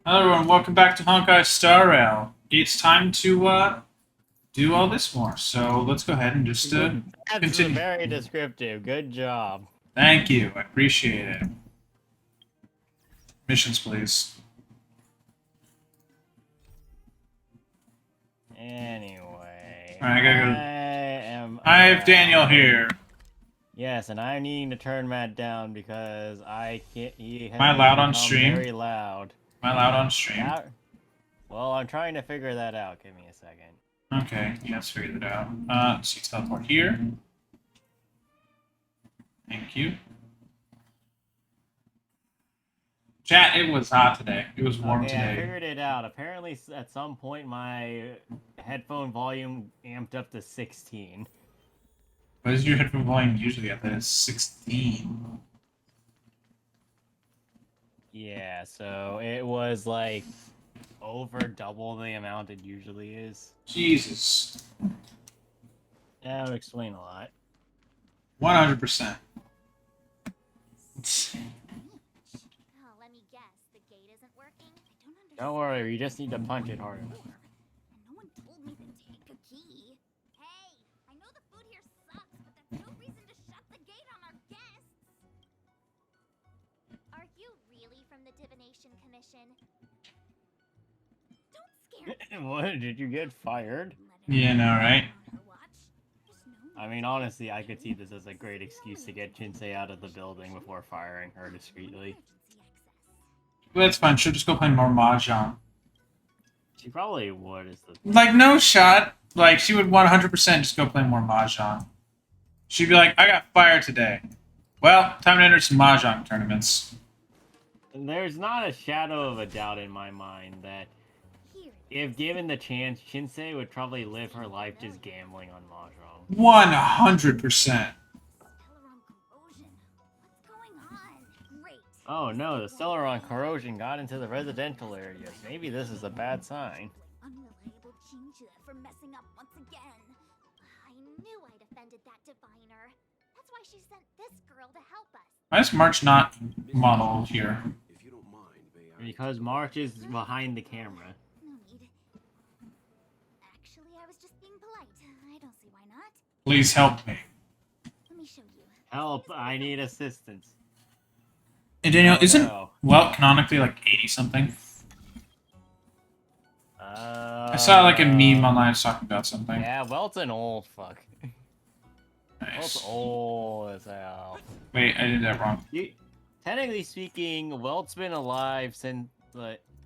Hello everyone, welcome back to Honkai Star Rail. It's time to do all this more, so let's go ahead and just That's continue. very descriptive. Good job. Thank you, I appreciate it. Missions, please. Anyway, Alright, I gotta I go. am. I have Daniel here. Yes, and I'm needing to turn Matt down because I can't. He Am I has loud on become stream? very loud. Am I loud on stream? That, well, I'm trying to figure that out. Give me a second. Okay, yeah, let's figure that out. Let's see, teleport here. Thank you. Chat, it was hot today. It was warm Okay, I today. figured it out. Apparently, at some point, my headphone volume amped up to 16. What is your headphone volume usually at? That is 16. Yeah, so it was like over double the amount it usually is. Jesus. That would explain a lot. 100%. Oh, let me guess. The gate isn't working? I don't understand. Don't worry, you just need to punch it hard enough. And no one told me to take a key. Hey, I know the food here sucks, but that's no reason to shut the gate on our guests. Are you really from the Divination Commission? Don't scare me. What? Did you get fired? Yeah, no, right? I mean, honestly, I could see this as a great excuse to get Chinsei out of the building before firing her discreetly. Well, that's fine. She'll just go play more Mahjong. She probably would, is the Like, no shot. Like, she would 100% just go play more Mahjong. She'd be like, I got fired today. Well, time to enter some Mahjong tournaments. There's not a shadow of a doubt in my mind that if given the chance, Chinsei would probably live her life just gambling on Mahjong. 100%. Oh no, the Stellaron corrosion got into the residential areas. Maybe this is a bad sign. Unreliable Jinja for messing up once again. I knew I'd offended that diviner. That's why she sent this girl to help us. Why is March not modeled here? If you don't mind, may I... Because March is behind the camera. No need. Actually, I was just being polite. I don't see why not. Please help me. Let me show you. Help, I need assistance. And Daniel, Oh, isn't no. Welt canonically like 80 something? I saw like a meme online talking about something. Yeah, Welt's an old fuck. Welt's Nice. old as hell. Wait, I did that wrong. Technically speaking, Welt's been alive since,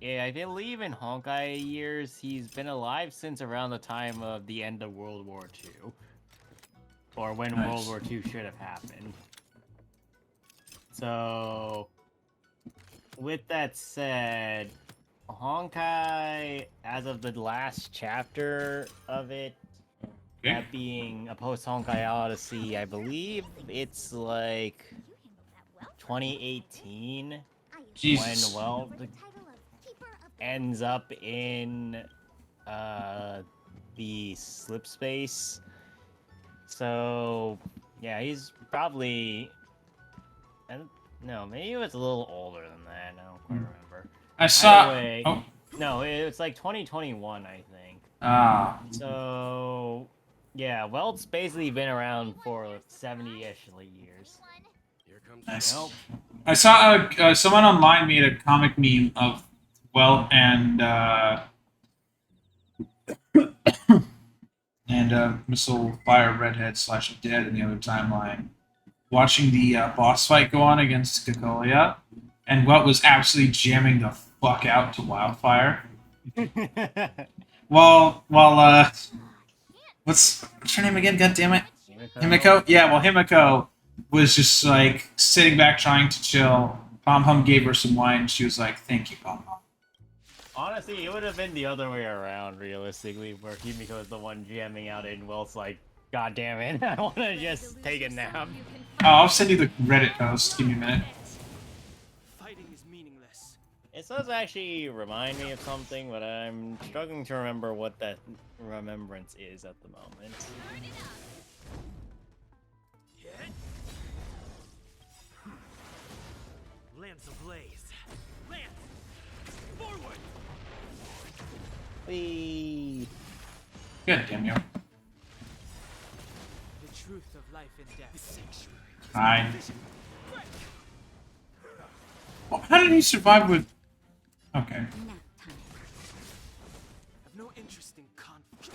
yeah, I believe in Honkai years, he's been alive since around the time of the end of World War II. Or when Nice. World War II should have happened. So, with that said, Honkai, as of the last chapter of it, Okay. that being a post-Honkai Odyssey, I believe it's like 2018 Jesus. when Welt ends up in the slip space. So, yeah, he's probably... No, maybe it was a little older than that. I don't quite remember. I saw. Either way, Oh. no, it's like 2021, I think. Ah. So, yeah, Welt's basically been around for 70-ish years. Here comes... Nice. Nope. I saw someone online made a comic meme of Welt and Missile Fire Redhead / Dead in the other timeline, watching the boss fight go on against Kakolia, and Welt was absolutely jamming the fuck out to Wildfire. While what's her name again? God damn it, Himiko. Yeah, well Himiko was just like sitting back trying to chill. Pom Hum gave her some wine. She was like, "Thank you, Pom Hum." Honestly, it would have been the other way around, realistically, where Himiko is the one jamming out and Welt's like, God damn it, I want to just take a nap. Oh, I'll send you the Reddit post. Give me a minute. Fighting is meaningless. It does actually remind me of something, but I'm struggling to remember what that remembrance is at the moment. Lance ablaze. Lance! Forward! Whee! God damn you. The truth of life and death. The sanctuary. Hi. Well, how did he survive with... Okay. Nap time. Have no interest in conflict.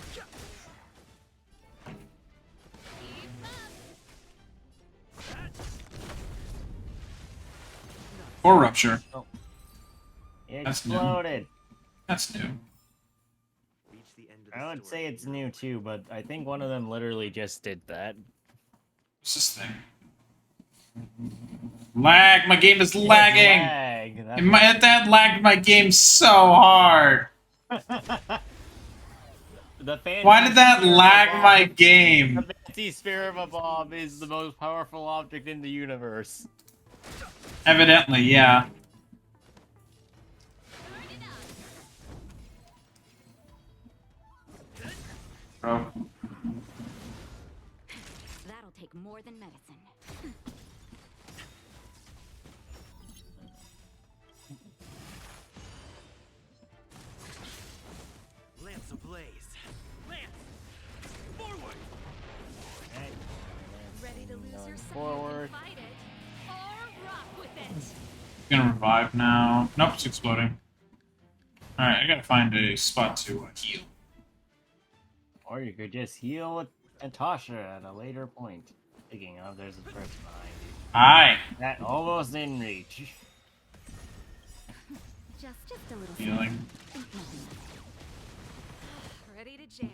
Or rupture. It That's new. exploded. That's new. Reach the end of the I would story say it's and new you're too, but I think one of them literally just did that. What's this thing? Lag! My game is lagging! Lag. That's That lagged my game so hard! The fancy Why did that sphere of a lag bomb- my The game? fancy sphere of a bomb is the most powerful object in the universe. Evidently, yeah. Bro. That'll take more than medicine. Lance ablaze. Lance! Forward! Okay. Ready to lose Going your sight forward. and fight it, or rock with it. Gonna revive now. Nope, it's exploding. Alright, I gotta find a spot to heal. Or you could just heal with Natasha at a later point. Speaking of, there's a person behind you. Hi! That almost in reach. Just a little Healing. Think nothing of it. Ready to jam.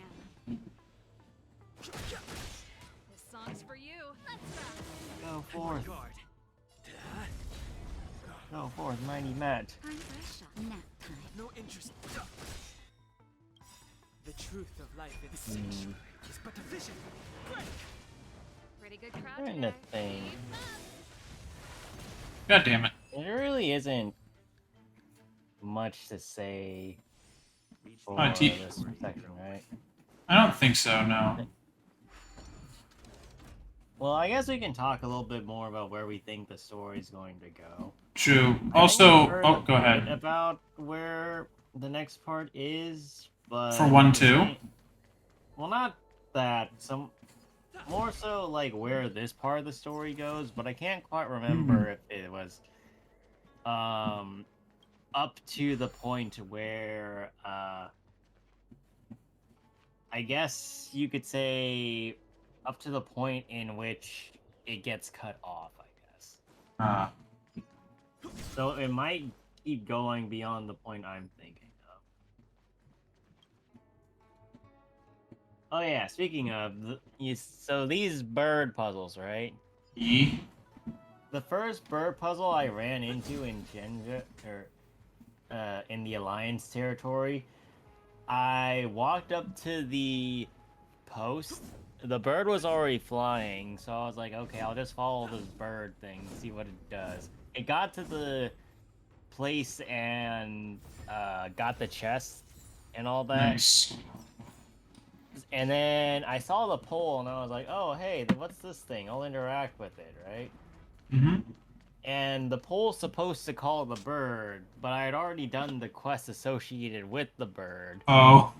This song's for you. Let's rock. Go forth. Guard. Go forth, mighty Matt. Time for a shot. Nap time. No interest. The truth of life and the sanctuary is but a vision. Pretty good crowd What in today. the thing? God damn it. There really isn't much to say Reach for Oh, T- this section, right? I don't think so, no. Well, I guess we can talk a little bit more about where we think the story's going to go. True. I think Also, we've heard oh, a go ahead. bit about where the next part is, but For 1-2? Well, not that. Some more so like where this part of the story goes, but I can't quite remember if it was up to the point where I guess you could say up to the point in which it gets cut off, I guess. Ah. So it might keep going beyond the point I'm thinking of. Oh yeah, speaking of, so these bird puzzles, right? E? The first bird puzzle I ran into in Genja, or in the Alliance territory, I walked up to the post. The bird was already flying, so I was like, okay, I'll just follow this bird thing, see what it does. It got to the place and got the chest and all that. Nice. And then I saw the pole and I was like, oh, hey, what's this thing? I'll interact with it, right? Mm-hmm. And the pole's supposed to call the bird, but I had already done the quest associated with the bird. Oh.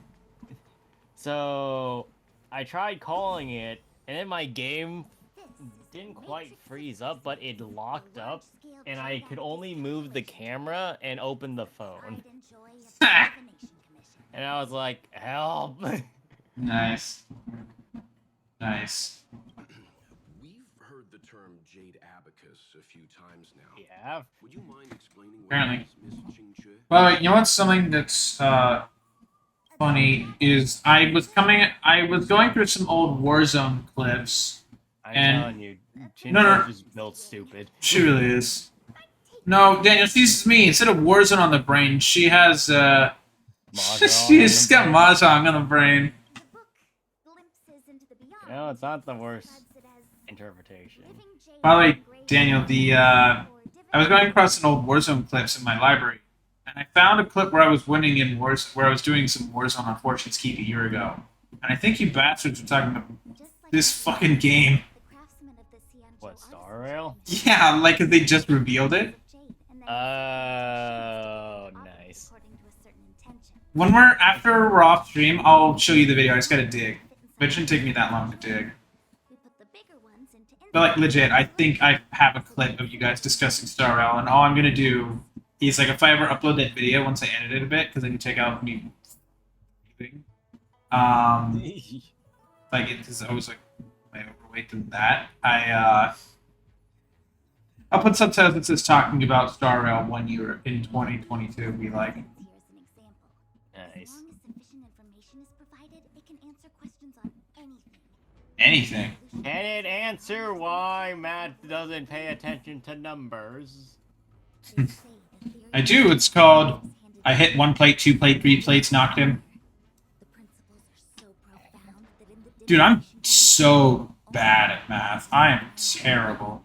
So I tried calling it, and then my game didn't quite freeze up, but it locked up, and I could only move the camera and open the phone. And I was like, help! Nice. Nice. We've heard the term Jade Abacus a few times now. Yeah. Would you mind explaining what Apparently. it is, Miss Ching-Che? By the way, you know what's something that's funny is I was going through some old Warzone clips. I'm And- telling you, No, no. Chincho's just built stupid. She really is. No, Daniel, she's me. Instead of Warzone on the brain, she has she's got Mahjong on the brain. The book, Glimpses into the Beyond, No, it's not the worst describes it as interpretation. living jade By the way, in gray Daniel, I was going across some old Warzone clips in my library, and I found a clip where I was winning in Wars, where I was doing some Warzone on Fortune's Keep a year ago, and I think you bastards were talking about just like this fucking game. the craftsmen of the Ciancho What, artisan Star Rail? Yeah, like if they just revealed it. jade and then Oh, objects nice. according to a certain intention. When after we're off stream, I'll show you the video. I just gotta dig. But it shouldn't take me that long to dig. We put the bigger ones into But like legit, I think I have a clip of you guys discussing Star Rail, and all I'm gonna do is like if I ever upload that video once I edit it a bit, because I can take out me. Like because I was like way overweight than that. I'll put subtitles that says talking about Star Rail 1 year in 2022. Be like, Here's an example. Nice. As long as sufficient information is provided, it can answer questions on anything. anything. Can it answer why Matt doesn't pay attention to numbers? They say the theory I do. It's called. is handed I hit 1 plate, 2 plate, 3 plates, knocked him. The principles are so profound that in the Dude, I'm divination so bad at math. I am terrible.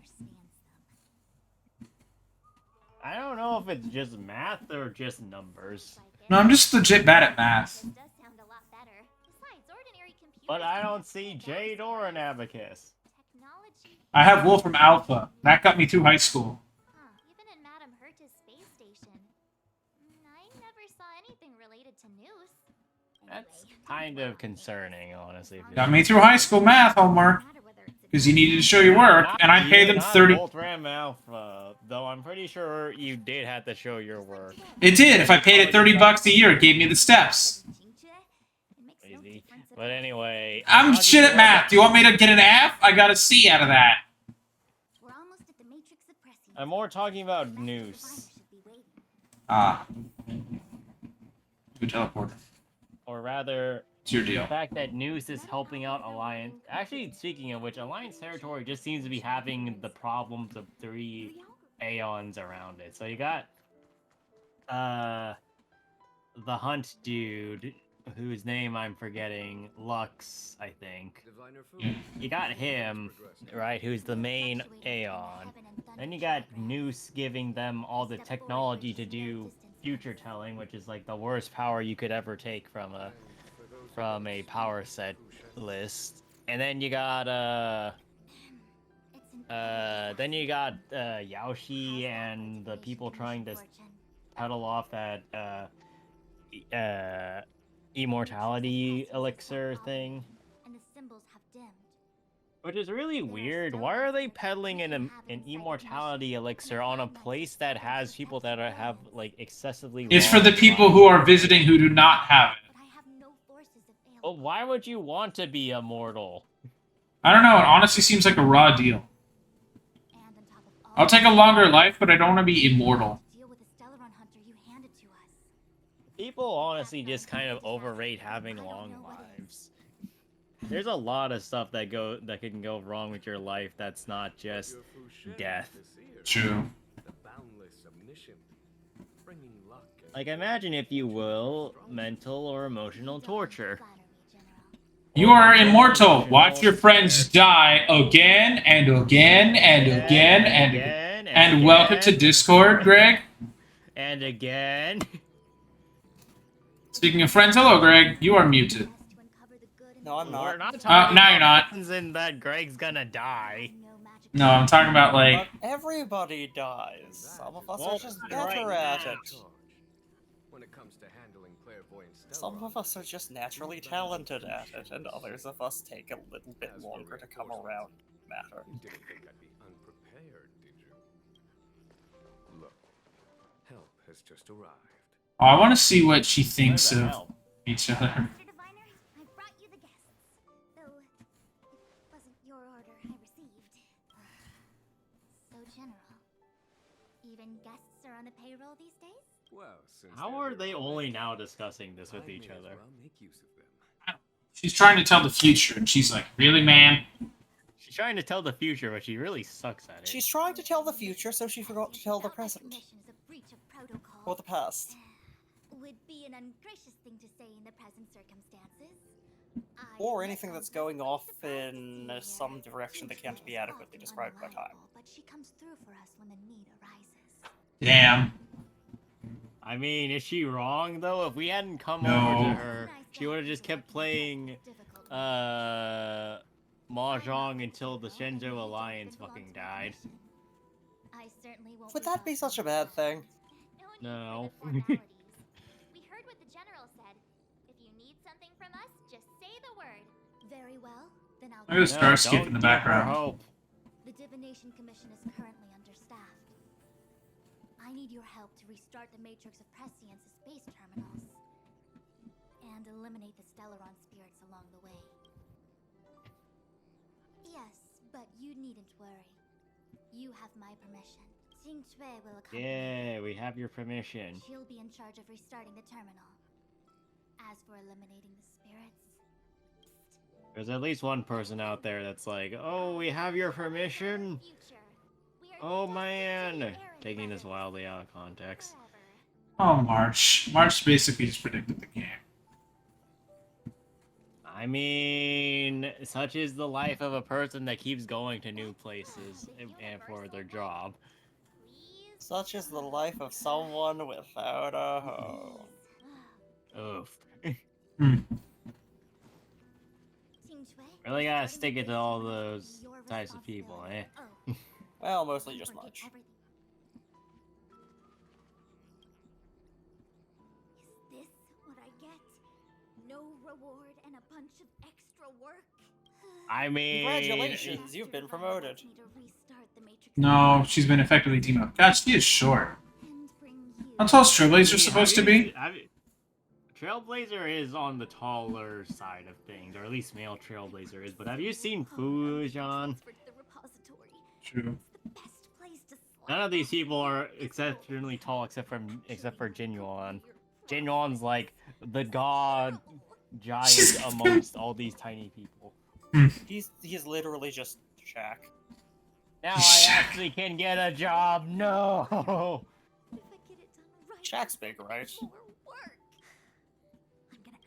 I don't know if it's just math or just numbers. No, I'm just legit bad at math. This does sound a lot better. Besides, ordinary computers But I can don't see Jade or an abacus. technology. I have Wolfram Alpha. That got me through high school. Huh, even in Madame Herta's space station. I never saw anything related to news. That's kind of concerning, honestly. if you- Got me through high school math homework because you needed to show your work, and I paid them Not 30. Voltram Alpha, though I'm pretty sure you did have to show your work. It did. If I paid it $30 a year, it gave me the steps. Crazy. But anyway, I'm shit at math. Do you want me to get an F? I got a C out of that. We're almost at the matrix of prescience. I'm more talking about That's where the Noose. diviner should be waiting. Ah. Good teleport. Or rather, It's your the deal. fact that Noose is helping out Alliance. Actually, speaking of which, Alliance territory just seems to be having the problems of 3 Aeons around it. So you got the Hunt dude, whose name I'm forgetting, Lux, I think. Diviner Fu. Yeah. You got him, right, who's the main Aeon. Then you got Noose giving them all the technology to do future telling, which is like the worst power you could ever take from a power set list. And then you got Yaoshi and the people trying to pedal off that immortality elixir thing. And the symbols have dimmed. Which is really weird. Why are they peddling an immortality elixir on a place that has people that have like excessively? It's for long the people lives? who are visiting who do not have it. But I have no forces available. Well, why would you want to be immortal? I don't know. It honestly seems like a raw deal. And on top of all I'll take a longer life, but I don't want to be immortal. deal with the Stellaron Hunter you handed to us. People honestly just kind of overrate having long lives. There's a lot of stuff that can go wrong with your life that's not just death. True. The boundless, omniscient, bringing luck and Like, imagine, if you will, mental or emotional torture. Flatter me, General. You are immortal. Watch your friends die again and again and again and welcome to Discord, Greg. And again. Speaking of friends, hello, Greg. You are muted. Best to uncover the good and No, I'm the not. We're not talking now you're not. about in that Greg's gonna die. no magic. No, I'm talking about like. But everybody dies. Some of us Well, are just right better at now. it. when it comes to handling clairvoyant Some of us are just naturally talented at it, and others of us take a little bit longer to come around matter. You didn't think I'd be unprepared, did you? Look, help has just arrived. Oh, I want to see what she thinks Where the of hell? each other. Mr. Diviner, I brought you the guests. Though it wasn't your order I received. So general. Even guests are on the payroll these days? Well, since How they're are here they already, only now discussing this with I each may as other? well make use of them. She's trying to tell the future, and she's like, "Really, man?" She's trying to tell the future, but she really sucks at it. She's trying to tell the future, so she forgot to tell the Felt that present. commission is a breach of protocol. Or the past. Would be an ungracious thing to say in the present circumstances. I Or let anything that's Elsa going quite off surprised to in see her. some direction that can't be She is adequately often described by time. unreliable, But she comes through for us when the need arises. Damn. I mean, is she wrong though? If we hadn't come No. over to her, she would have just kept playing Mahjong until the Shenzhou Alliance fucking died. I certainly Would that be such a bad thing? No. We heard what the general said. something from us, just say the word. Very well, then I'll Look at the go. starscape in the don't give her background. hope. The Divination Commission is currently understaffed. I need your help to restart the Matrix of Prescience's space terminals. And eliminate the Stellaron spirits along the way. Yes, but you needn't worry. You have my permission. Xing Cui will accompany you. Yeah, we have your permission. She'll be in charge of restarting the terminal. As for eliminating the spirits, There's at least one person out there that's like, oh, we have your permission? future. We are Oh destined to man. be Aaron Taking this brothers wildly out of context. forever. Oh, March. March basically just predicted the game. I mean, such is the life of a person that keeps going to new places and for their job. Please? Such is the life of someone without a home. Oof. Hmm. Xing Cui, Really gotta restarting stick it the to all base terminal those is your types of people, responsibility. eh? Oh, Well, mostly don't just forget Mudge. everything. Is this what I get? No reward and a bunch of extra work? I mean... Congratulations, you've been promoted. Wants me to restart the Matrix No, she's been effectively demoted. God, she is short. and bring you How tall Trailblazers Have supposed to you be? se- have you- Trailblazer is on the taller side of things, or at least male Trailblazer is, but have you seen Fu, John? transferred to the repository. True. It's the best place to None slap of these off. people are exceptionally tall except for Jinyuan. Jinyuan's like the god giant amongst all these tiny people. He's literally just Shaq. Now I actually can get a job. No. If I get it done right, Shaq's big, right? more work. I'm gonna ask.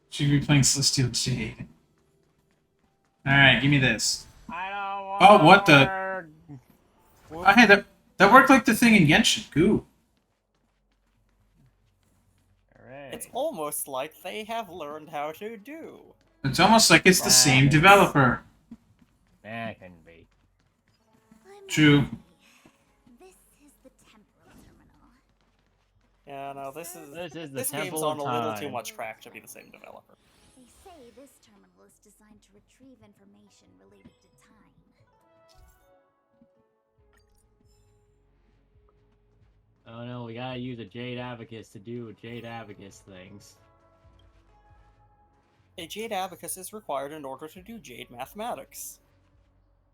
She could be playing Celestial Jade. Alright, give me this. I don't want. Oh, what the- Oh, hey, that worked like the thing in Genshin. Goo. It's almost like they have learned how to do. It's almost like it's the same Right. developer. That can be. True. This is the temporal terminal. Yeah, no, this the game's Temple on of a little too Time. much crack to be the same developer. They say this terminal is designed to retrieve information related to time. Oh no, we gotta use a Jade Abacus to do Jade Abacus things. A Jade Abacus is required in order to do Jade Mathematics.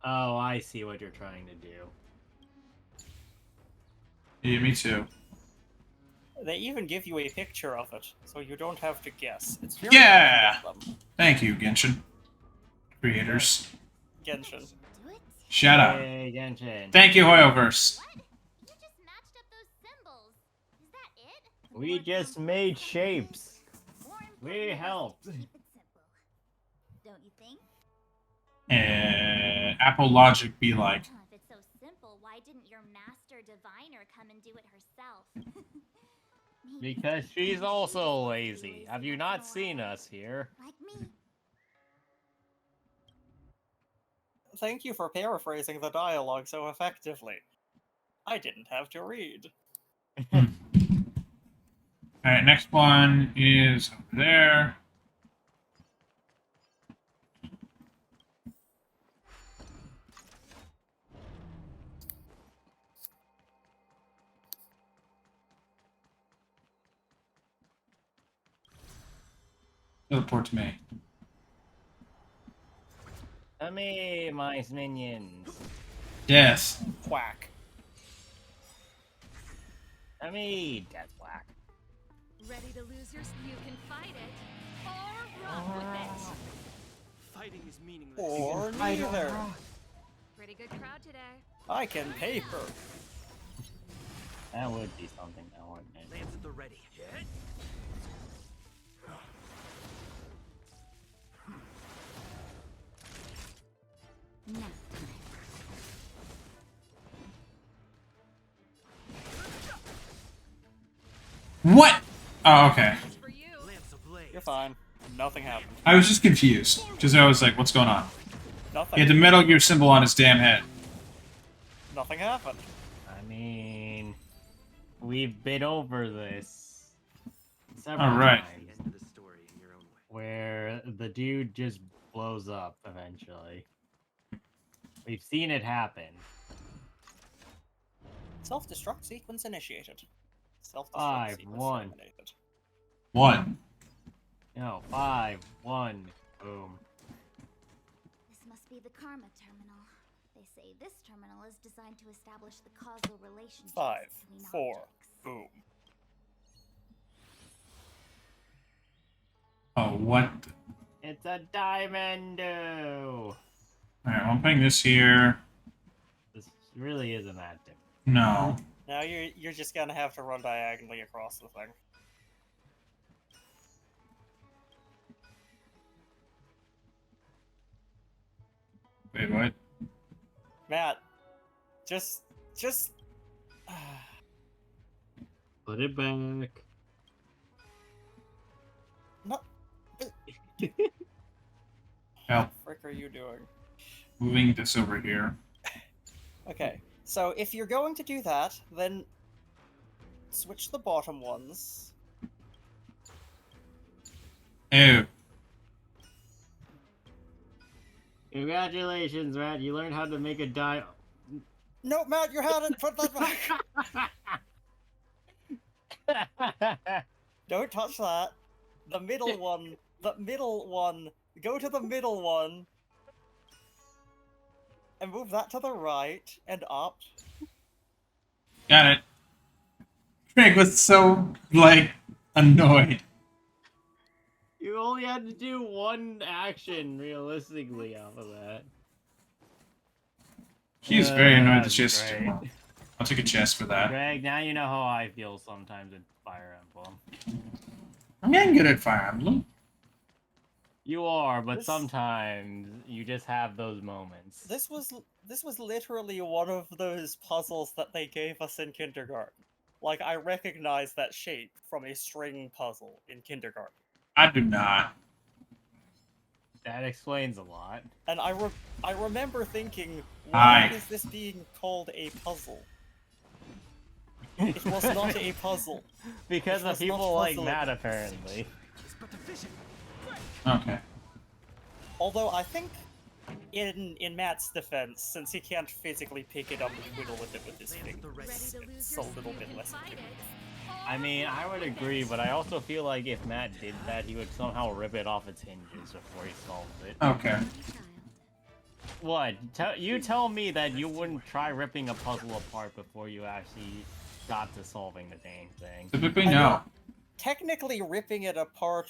Oh, I see what you're trying to do. Yeah, me too. They even give you a picture of it, so you don't have to guess. It's very Yeah! kind of them. Thank you, Genshin. Creators. Genshin. Do it? Shut up. Hey, Genshin. Thank you, Hoyoverse. What? You just matched up those symbols. Is that it? We just made shapes. More important We was to helped. keep it simple. Don't you think? Apple Logic be like. Huh, if it's so simple, why didn't your master diviner come and do it herself? Maybe Because she's she also just wants to be lazy. Have you once not in a seen while. us here? Like me. Thank you for paraphrasing the dialogue so effectively. I didn't have to read. Alright, next one is over there. Teleport to me. Come here, my minions. Death. Quack. Come here, Deathblack. Ready to lose your... You can fight it, or run with it. Fighting is meaningless. Or neither. Pretty good crowd today. I can paper. That would be something, now, wouldn't it? Lance at the ready. Hit. Now. What? Oh, okay. It's for you. Lance ablaze. You're fine. Nothing happened. I was just confused. Because I was like, what's going on? Nothing. He had the Metal Gear symbol on his damn head. Nothing happened. I mean, we've been over this several All right. times. End the story in your own way. where the dude just blows up eventually. We've seen it happen. Self-destruct sequence initiated. Self-destruct 5, sequence 1. terminated. 1. No, 5, 1. Boom. This must be the Karma Terminal. They say this terminal is designed to establish the causal relationship 5, between 4, objects. boom. Oh, what? It's a Diamond-o! Alright, I'm putting this here. This really isn't that different. No. Now you're just gonna have to run diagonally across the thing. Wait, what? Matt, just Put it back. no. Help. Frick are you doing? Moving this over here. Okay, so if you're going to do that, then switch the bottom ones. Ew. Congratulations, Matt. You learned how to make a No, Matt, you had it. Put that back. Don't touch that. The middle one. The middle one. Go to the middle one. And move that to the right and up. Got it. Craig was so, like, annoyed. You only had to do one action, realistically, off of that. She's very annoyed that That's she has to great. do. I'll take a chest for that. Greg, now you know how I feel sometimes in Fire Emblem. I'm getting good at Fire Emblem. You are, but This- sometimes you just have those moments. This was literally one of those puzzles that they gave us in kindergarten. Like, I recognize that shape from a string puzzle in kindergarten. I do not. That explains a lot. And I remember thinking, Hi. why is this being called a puzzle? It was not a puzzle. Because It of was not people like puzzling. Matt, apparently. It's but a vision. Okay. Although I think, in Matt's defense, since he can't physically pick it up and twiddle with it with his Land of the fingers, Red Ready to lose it's your a little you bit can less fight intuitive. it. I mean, I would agree, but I also feel like if Matt did that, he would somehow rip it off its hinges before he solved it. Okay. What? You tell me that you wouldn't try ripping a puzzle apart before you actually got to solving the dang thing. Typically, I no. mean, technically, ripping it apart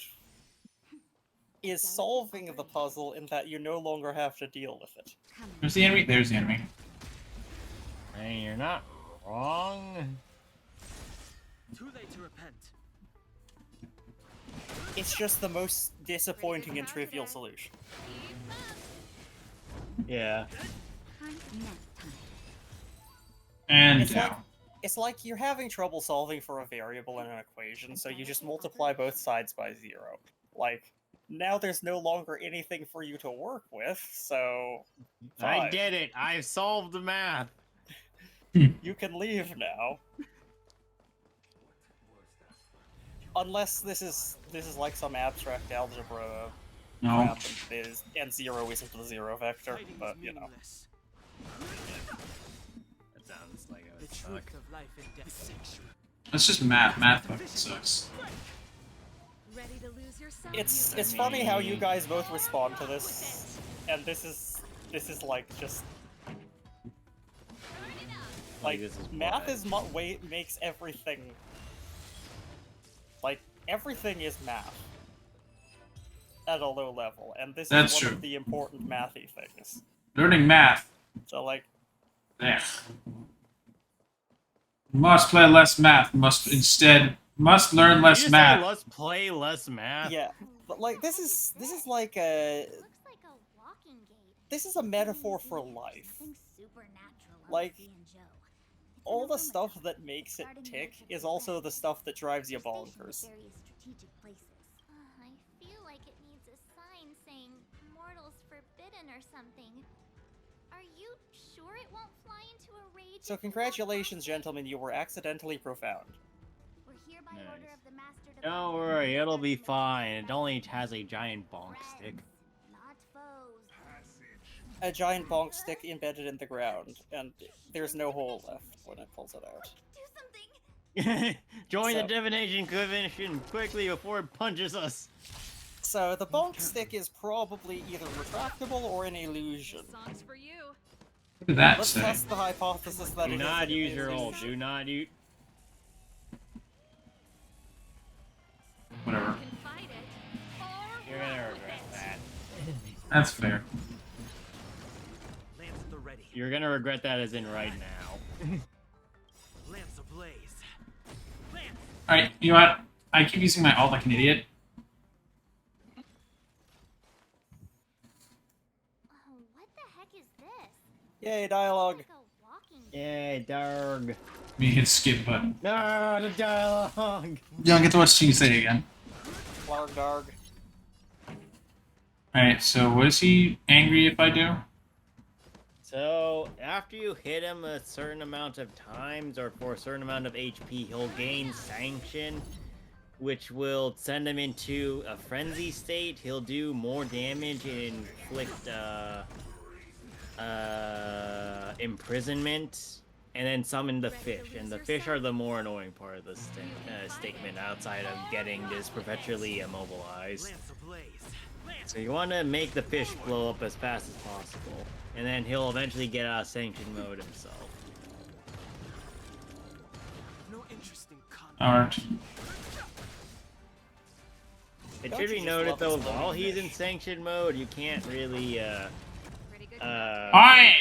is solving the puzzle in that you no longer have to deal with it. There's the enemy. There's the enemy. And you're not wrong. Too late to repent. It's just the most disappointing and trivial solution. Yeah. And It's like, down. it's like you're having trouble solving for a variable in an equation, so you just multiply both sides by 0. Like, now there's no longer anything for you to work with, so I fine. did it. I've solved the math. You can leave now. Unless this is like some abstract algebra No. crap and 0 isn't the 0 vector, Fighting but is you know. meaningless. That sounds like The truth of life and death. That's just math. Math fucking sucks. Ready to lose yourself? It's you it's can funny how you mean- guys both respond to this, and this is like just like this is math what? is makes everything like everything is math at a low level, and this That's is one true. of the important mathy things. Learning math. So like There. Must play less math. Must learn Did less you just math. say let's play less math? yeah, but like this is like a Looks like a walking gate. this is a metaphor for life. Nothing supernatural on Like, the Joe. It's All an the open stuff tunnel that makes it starting tick here to is also the protect stuff that drives you stationed at bonkers. various strategic places. I feel like it needs a sign saying "Mortals Forbidden" or something. Are you sure it won't fly into a rage? So if we walk congratulations, past it? gentlemen, you were accidentally profound. We're hereby by Nice. order of the Master Don't Diviner, worry, it'll be serving the fine. It Master only has a giant bonk Friends, stick. not foes. A giant bonk stick embedded in the ground, and there's no hole left when it pulls it out. Do something. Join the So- divination convention quickly before it punches us. So the bonk stick is probably either retractable or an illusion. Song's for you. What did that Let's say? test the hypothesis that Do it is not an use your ult. illusion. Do not use. Whatever. You can fight it, or You're gonna run with regret it. that. That's fair. Lance at the ready. You're gonna regret that as in right now. Lance ablaze. Lance. Alright, you know what? I keep using my alt like an idiot. Oh, what the heck is this? Yay, dialogue. Like a walking Yay, Darg. Let me hit skip button. No, the dialogue. You don't get to watch you say again. Larg darg. Alright, so what is he angry if I do? So, after you hit him a certain amount of times, or for a certain amount of HP, he'll gain Sanction, which will send him into a frenzy state. He'll do more damage and inflict, imprisonment, and then summon the fish. And the fish are the more annoying part of the statement, outside of getting this perpetually immobilized. Lance ablaze. Lance. So you want to make the fish blow up as fast as possible, and then he'll eventually get out of sanction mode himself. No interest in combat. Alright. It Don't should you be just noted love though, exploding while he's in fish? sanction mode, you can't really Pretty good. Alright!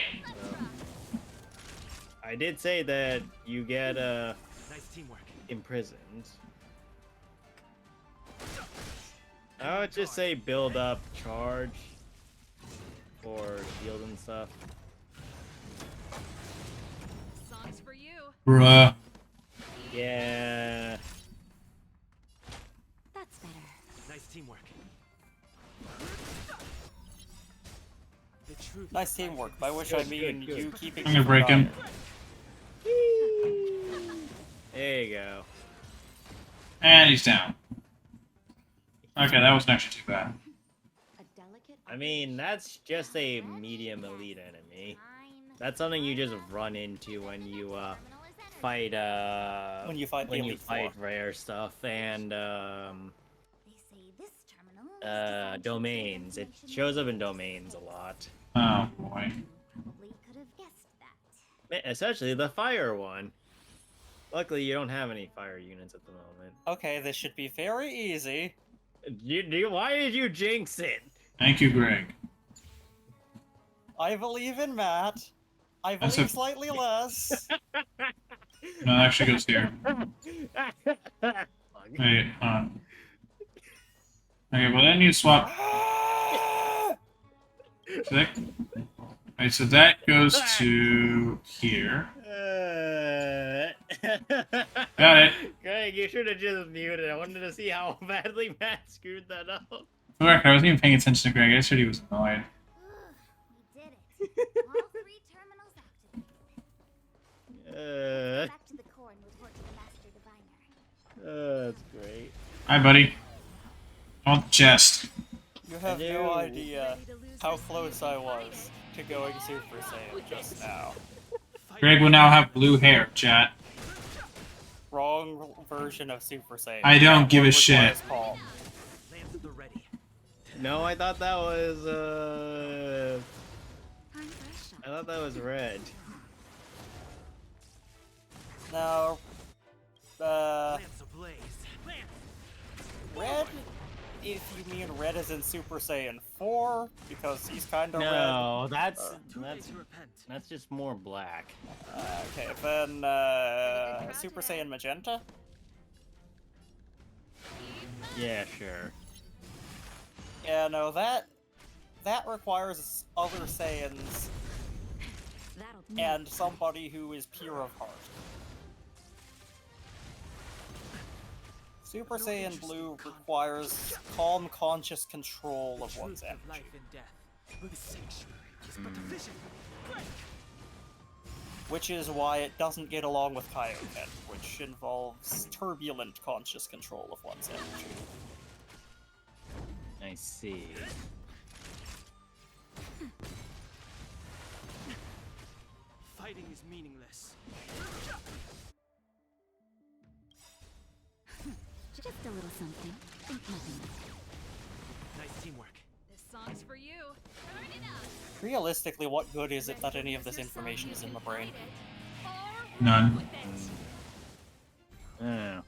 I did say that you get Nice teamwork. imprisoned. I would just say build up charge for shield and stuff. Song's for you. Bruh. Yeah. That's better. Nice teamwork. The truth Nice is life teamwork, in by which I Good, mean good. you keeping I'm gonna me from break him. dying. There you go. And he's down. Okay, that wasn't actually too bad. A delicate I mean, that's just a medium elite enemy. That's something you just run into when you fight When you fight the Elite Four. rare stuff and They say this terminal is designed to domains. It information shows up in domains a lot. Oh boy. Probably could have guessed that. Essentially the fire one. Luckily you don't have any fire units at the moment. Okay, this should be very easy. Why did you jinx it? Thank you, Greg. I believe in Matt. I That's believe a- slightly less. No, it actually goes here. Wait, hold on. Okay, well then you swap. So that, right, so that goes to here. Got it. Greg, you should have just muted. I wanted to see how badly Matt screwed that up. For the record, I wasn't even paying attention to Greg. I just heard he was annoyed. We did it. All three terminals activated. Back to the core and report to the Master Diviner. That's great. Hi, buddy. I want the chest. You have Hello. no idea Ready to lose how your close sleep I and fight was it. to going Super Saiyan just now. Greg will now have blue hair, chat. Wrong version of Super Saiyan. I don't That give a one shit. requires Paul. Lance at the ready. No, I thought that was Time for a shot. I thought that was red. Now, Lance ablaze. Lance. red, if you mean red as in Super Saiyan 4, because he's kind of No, that's Too late to repent. that's just more black. red. Okay, then, Super Saiyan Magenta? Yeah, sure. Yeah, no, that requires other Saiyans That'll and somebody who is pure of heart. Super Saiyan Blue requires calm, conscious control of The one's truth of energy. life and death. The sanctuary is but a vision. Break. which is why it doesn't get along with Kaioken, which involves turbulent conscious control of one's energy. I see. Fighting is meaningless. Just a little something. Think nothing of it. Nice teamwork. This song's for you. Turn it up. Realistically, what good is it that any of this information is in my brain? None. Oh.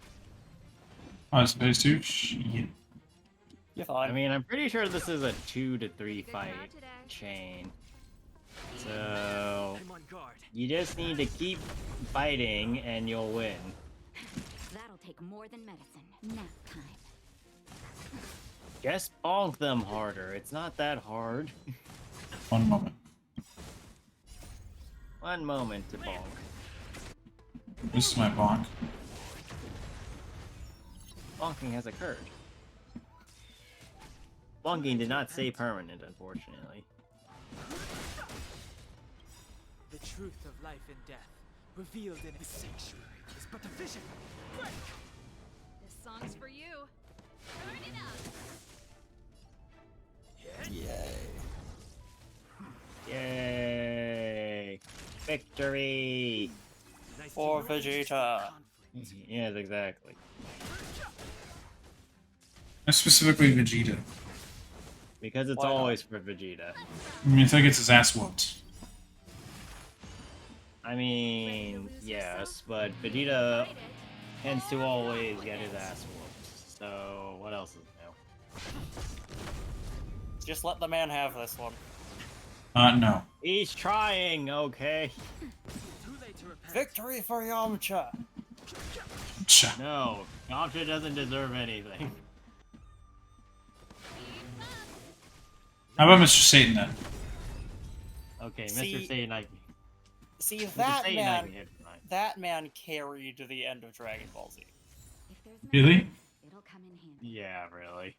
I was supposed to. Shit. You're fine. I mean, I'm pretty sure this is a 2 to 3 fight chain. So I'm on guard. you just need to keep fighting and you'll win. That'll take more than medicine. Nap time. Just bonk them harder. It's not that hard. One moment. One moment to bonk. This is my bonk. Bonking has occurred. Bonking did not say permanent, unfortunately. The truth of life and death, revealed in the sanctuary, is but a vision. Quick! This song's for you. Turn it up. Yay. Yay! Victory! Nice For teamwork. Vegeta. Conflict. Yes, exactly. Specifically Vegeta. Because it's Why not? always for Vegeta. I mean, it's like it's his ass whooped. I mean, yes, but Vegeta tends to always get his ass whooped. So, what else is new? Just let the man have this one. No. He's trying, okay? Too late to repent. Victory for Yamcha! Cha. No, Yamcha doesn't deserve anything. How about Mr. Satan then? Okay, See, Mr. Satan, I... See, Mr. that Satan, I man, can hit fine. that man carried to the end of Dragon Ball Z. If there's Really? medicine, it'll come in handy. Yeah, really.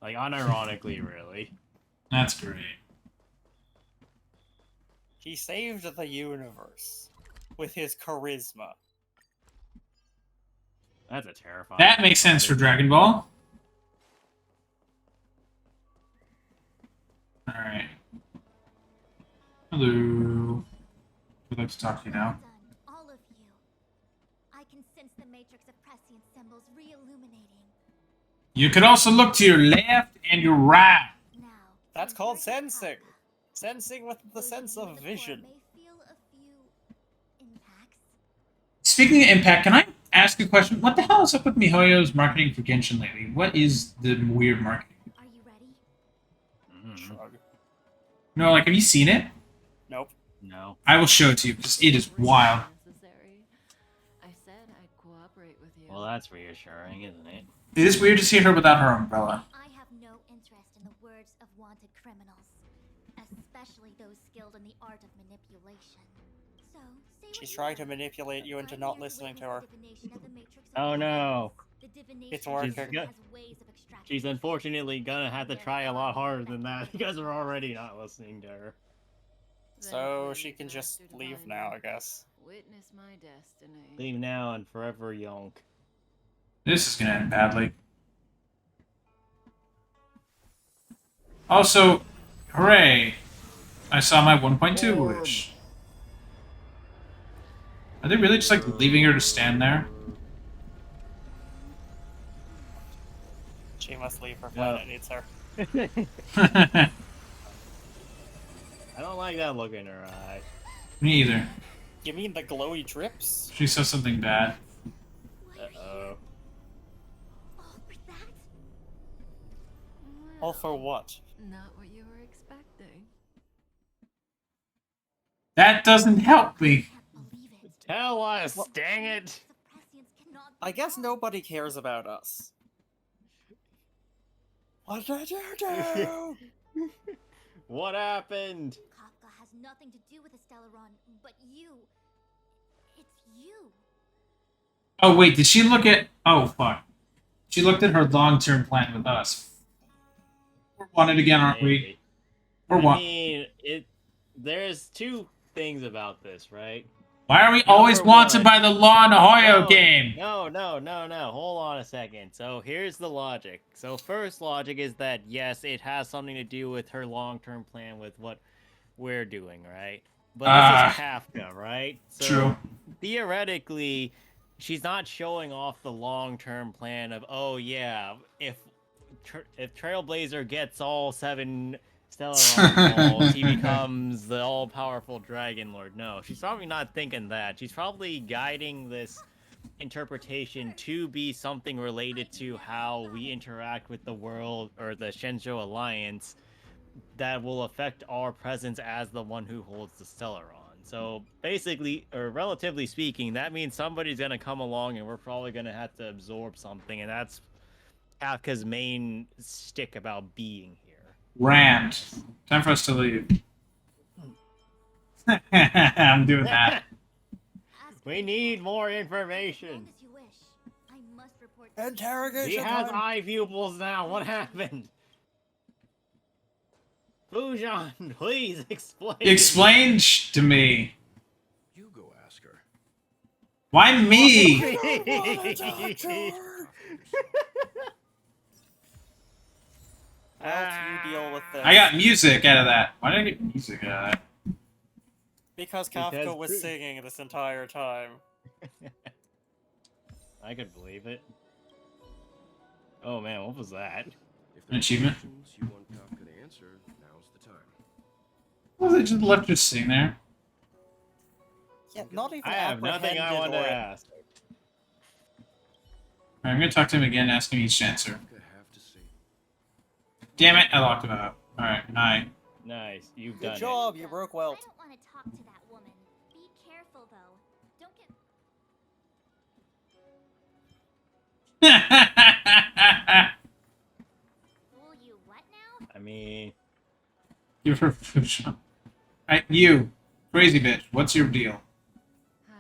Like, unironically, really. That's great. He saved the universe with his charisma. That's a terrifying... That makes sense for Dragon Ball. Alright. Hello. I'd like to talk to you now. Well done, all of you. I can sense the matrix of prescient symbols re-illuminating. You could also look to your left and your right. Now, That's to called Virgin sensing. Papa. Sensing with the Those sense you in of the core vision. may feel a few impacts. Speaking of impact, can I ask a question? What the hell is up with MiHoYo's marketing for Genshin lately? What is the weird marketing? Are you ready? Mhm. Shrug. No, like, have you seen it? Nope. No. I will show it to you because it is wild. Necessary. I said I'd cooperate with you. Well, that's reassuring, isn't it? It is weird to see her without her umbrella. I have no interest in the words of wanted criminals, especially those skilled in the art of manipulation. So, say what She's you trying to want, manipulate but you into I'm not here to listening to witness her. the divination of the matrix of Oh the no. The divination It's working. system She's has ways of extracting She's unfortunately gonna have to try a lot harder than that because we're already not listening to her. So Then she please can ask just your leave divine now, I one. guess. Witness my destiny. Leave now and forever yonk. This is gonna end badly. Also, hooray! I saw my 1.2 wish. Are they really just like leaving her to stand there? She must leave her planet needs her. I don't like that look in her eye. Me either. You mean the glowy drips? She saw something bad. Uh-oh. All for that? All for what? Not what you were expecting. That doesn't help me. I can't believe it. Tell us, Well- dang The it! matrix of prescience cannot be I guess wrong. nobody cares about us. What did you do? What happened? Kafka has nothing to do with Stellaron, but you. It's you. Oh wait, did she look at? Oh fuck. She looked at her long-term plan with us. We're wanted again, aren't we? Maybe. Or I what? mean, there's two things about this, right? Why are we always Number wanted one. by the law in a Hoyo No, game? No. Hold on a second. So here's the logic. So first logic is that yes, it has something to do with her long-term plan with what we're doing, right? But this is Kafka, right? So True. theoretically, she's not showing off the long-term plan of, oh yeah, if Trailblazer gets all 7 Stellaron balls, he becomes the all-powerful Dragon Lord. No, she's probably not thinking that. She's probably guiding this interpretation to be something related to how we interact with the world or the Shenzhou Alliance that will affect our presence as the one who holds the Stellaron. So basically, or relatively speaking, that means somebody's gonna come along and we're probably gonna have to absorb something, and that's Kafka's main stick about being here. Rand. Time for us to leave. I'm doing that. We need more information. As you wish. I must report to Interrogation He has time. eye pupils now. What happened? Fujan, please explain. Explain to me. You go ask her. Why me? Well, you deal with this. I got music out of that. Why did I get music out of that? Because Kafka was singing this entire time. I could believe it. Oh man, what was that? If An achievement? questions you want Kafka to answer, now's the time. Well, they just left just sitting there. Yeah, not even I have nothing I want to ask. Alright, I'm gonna talk to him again, ask him each answer. Kafka have to see. Damn it, I locked him out. Alright, hi. Nice, you've Good done job, you broke I Welt. don't want to talk to that woman. Be careful, though. Don't get. Fool you what now? it. I mean, You're for Fusion. Alright, you. Crazy bitch, what's your deal? Hi.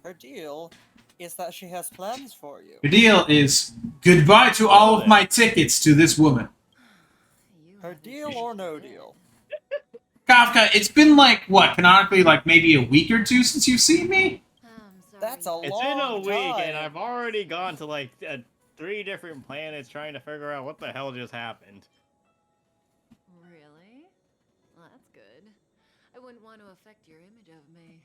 Her deal is that she has plans for you. Your deal is goodbye to all of my tickets to this woman. You Her haven't deal said or no a deal? Kafka, it's been like, what, canonically, like maybe a week or two since you've seen me? I'm sorry. That's a it's long been a week time. and I've already gone to like 3 different planets trying to figure out what the hell just happened. Really? Well, that's good. I wouldn't want to affect your image of me.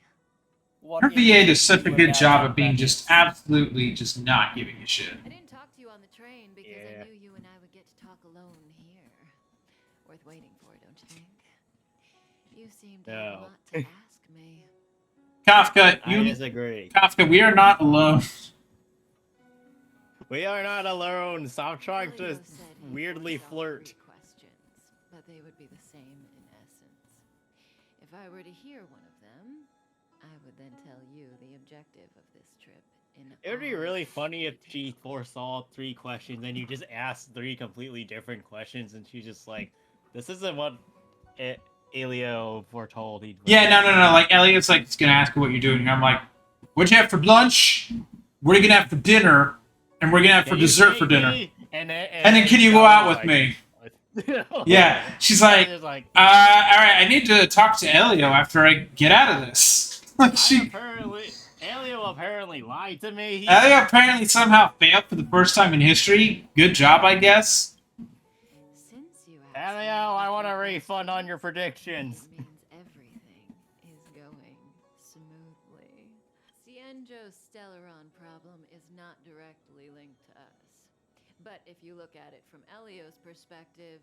What Her image VA do does such a you good job imagine of being that just is? absolutely just not giving a shit. I didn't talk to you on the train because Yeah. I knew you and I would get to talk alone here. Worth waiting for, don't you think? You seem to have a No. lot to ask me. Kafka, I you disagree. Kafka, we are not alone. We are not alone. Stop trying to Elio said he'd weirdly force all flirt. 3 questions, but they would be the same in essence. If I were to hear one of them, I would then tell you the objective of this trip. It would be really funny if she foresaw 3 questions and you just asked 3 completely different questions and she's just like, this isn't what Elio foretold he'd Yeah, no. Like Elliot's like he's gonna ask you what you're doing. And I'm like, what'd you have for lunch? What are you gonna have for dinner? And we're gonna have for Can you dessert take for dinner. me? And And then can you go out with me? Yeah. She's like, Just like all right, I need to talk to Elio after I get out of this. Like Elio apparently lied to me. Elio apparently somehow failed for the first time in history. Good job, I guess. Since you asked me, Elio, I want a the refund on your predictions. means everything is going smoothly. Cienjo's Stellaron problem is not directly linked to us. But if you look at it from Elio's perspective,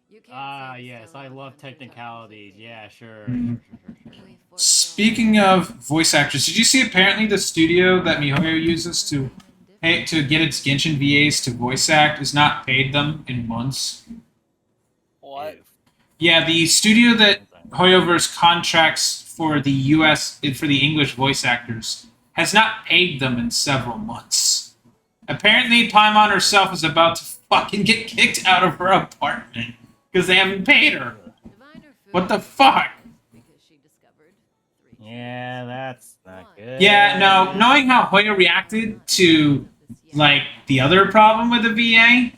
you can't Ah, say the yes, I Stellaron love hunter got technicalities. defeated. Yeah, sure. Mhm. We foresaw Speaking of voice actors, did you see apparently the studio that MiHoYo uses to get its Genshin VAs to voice act has not paid them in months? What? Yeah, the studio that Hoyoverse contracts for the US for the English voice actors has not paid them in several months. Apparently, Paimon herself is about to fucking get kicked out of her apartment because they haven't paid her. Diviner What the food fuck? because she discovered 3 Yeah, that's not good. Yeah, no, knowing how Hoyo reacted to, like, the other problem with the VA,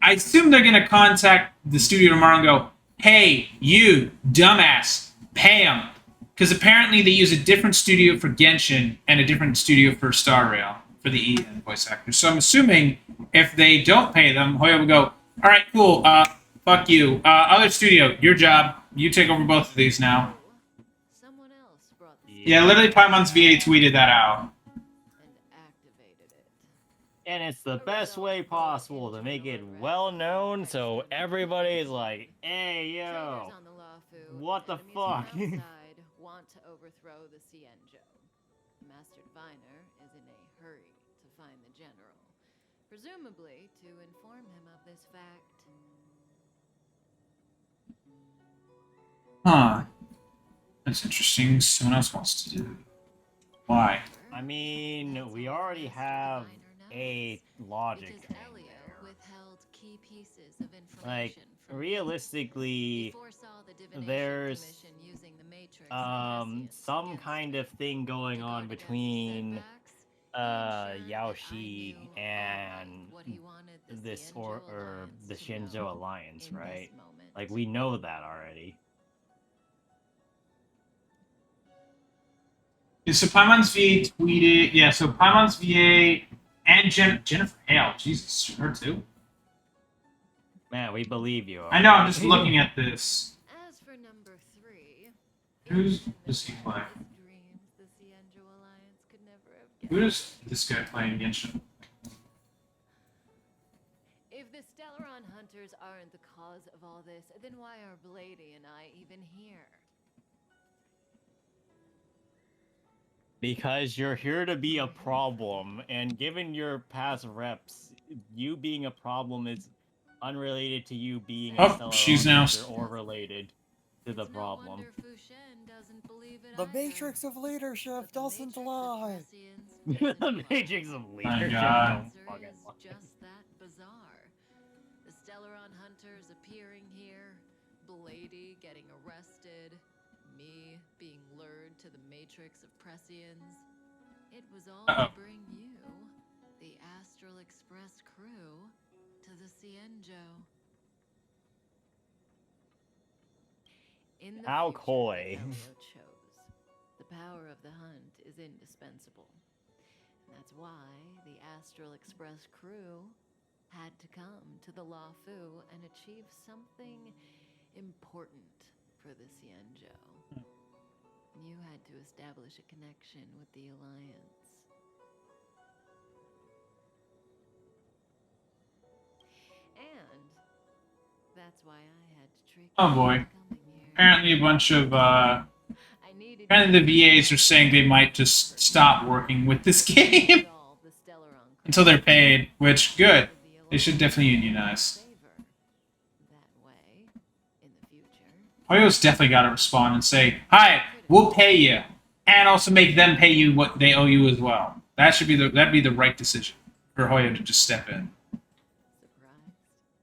I assume they're gonna contact the studio tomorrow and go, hey, you, dumbass, pay him. Because apparently they use a different studio for Genshin and a different studio for Star Rail for the Ian voice actors. So I'm assuming if they don't pay them, Hoyo will go, all right, cool, fuck you. Other studio, your job. You take over both of these now. Someone else brought the Yeah, literally Paimon's VA tweeted that out. and activated it. And it's the best way possible to make it well known so everybody's like, hey, yo. Traders on the Lafu what the and enemies fuck? from outside want to overthrow the Cienjo. Master Diviner is in a hurry to find the general, presumably to inform him of this fact. Huh. That's interesting. Someone else wants to do it. Why? I mean, we already have a logic Because train Elio there. withheld key pieces of information Like, from me. realistically, He foresaw the divination there's commission using the Matrix and Theseus some against kind it. of thing going To on guard against between setbacks, he ensured that Yao I Shi knew and what he wanted the this Cienjo or Alliance the to know Shinzo Alliance, in this right? moment. Like, we know that already. Yeah, so Paimon's VA tweeted. Yeah, so Paimon's VA and Jennifer Hale. Jesus, her too. Man, we believe you. I know. I'm okay? just looking at this. As for number 3, Who's even in does he the play? wildest dreams, the Cienjo Alliance could never have Who guessed. does this guy play in Genshin? If the Stellaron hunters aren't the cause of all this, then why are Blady and I even here? Because you're here to be a problem, and given your past reps, you being a problem is unrelated to you being a Oh, Stellar she's now- hunter or related to the It's no problem. wonder Fu Shen doesn't believe it The either. Matrix of leadership But the doesn't Matrix of lie. prescience The doesn't lie. Matrix of My leadership God. don't Answer fucking is lie. just that bizarre. The Stellaron hunters appearing here, Blady getting arrested, me being lured to the Matrix of prescience. It was all Uh-oh. to bring you, the Astral Express crew, to the Cienjo. In the How future that coy. Elio chose, the power of the hunt is indispensable. And that's why the Astral Express crew had to come to the Lafu and achieve something important for the Cienjo. You had to establish a connection with the Alliance. And that's why I had to trick Oh, you boy. into coming here. Apparently, a bunch of I needed apparently the you to VAs are saying they might just stop working with this game resolve the Stellaron until they're paid. Which good. crisis with the They should Alliance definitely in your unionize. favor. That way, in the future, Hoyo's definitely got to respond and say, "Hi, we'll pay you, and also make them pay you what they owe you as well." That'd be the right decision for Hoyo to just step in. surprised.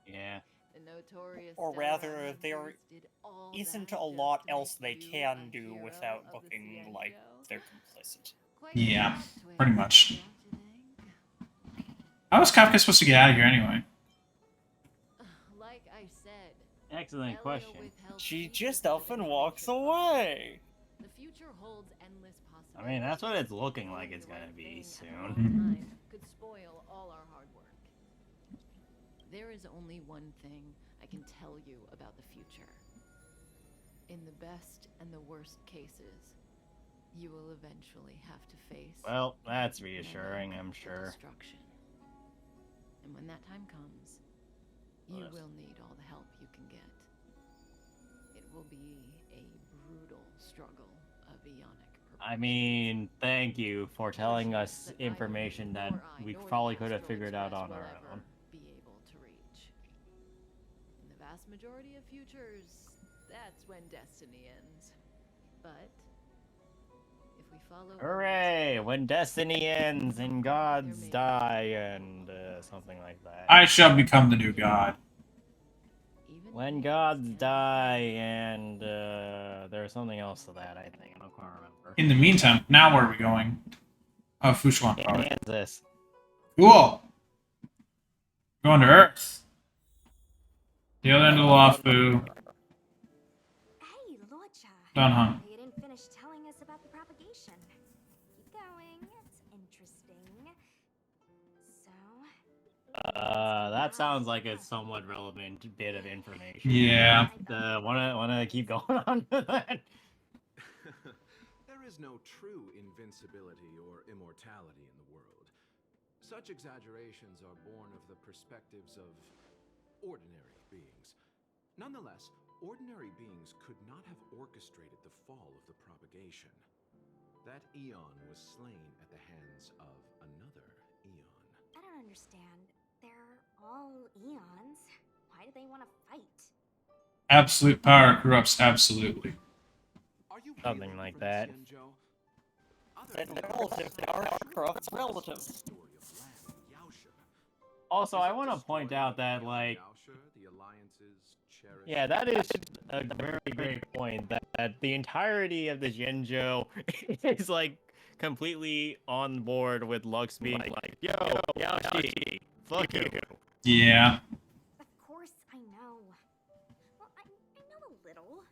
Yeah. The notorious Or Stellaron rather, hunters there did all isn't that a just lot to else make they you can a do hero without of the looking like Cienjo. they're complicit. Quite the Yeah, plot twist, pretty much. don't you think? How was Kafka supposed to get out of here anyway? Like I said, Excellent Elio question. withheld She secrets just of up and the walks Matrix. away. The future holds endless I possibilities. mean, that's what it's looking like Doing it's the gonna right be thing at the soon. wrong time could spoil all our hard work. There is only one thing I can tell you about the future. In the best and the worst cases, you will eventually have to face Well, that's an reassuring, I'm epic sure. destruction. And when that time comes, you Yes. will need all the help you can get. It will be a brutal struggle of eonic I mean, thank you for telling us that neither information you that nor I we nor the probably could have Astral figured out Express on will our ever own. be able to reach. In the vast majority of futures, that's when destiny ends. But if we follow the Hooray! rules, When destiny ends and gods die and something like that. I shall become the new god. even When if gods it's die and there's something else to that, I think. I don't quite remember. In the meantime, now where are we going? Oh, Fushuan Yeah, Power. the answer is this. Cool. Going to Earth. The other end of the Lafu. Hey, Lorcha. Done, huh? You didn't finish telling That sounds like a somewhat relevant bit of information. Yeah. Wanna keep going on with that? There is no true invincibility or immortality in the world. Such exaggerations are born of the perspectives of ordinary beings. Nonetheless, ordinary beings could not have orchestrated the fall of the propagation. That eon was slain at the hands of another eon. I don't understand. They're all eons. Why do they want to fight? Absolute power corrupts absolutely. Are you Something hailing like from that. Xianzhou? And relative, they are corrupt relatives. Story of Lan and Yaoshe. Also, Is I it want the to point story out of that, Lan like, Yaoshe, the Alliance's cherished yeah, that is a very great point. That the entirety of the Genjo is like completely on board with Lux being like, "Yo, Yaoshi, fuck you." Yeah. Of course I know. Well, I know a little.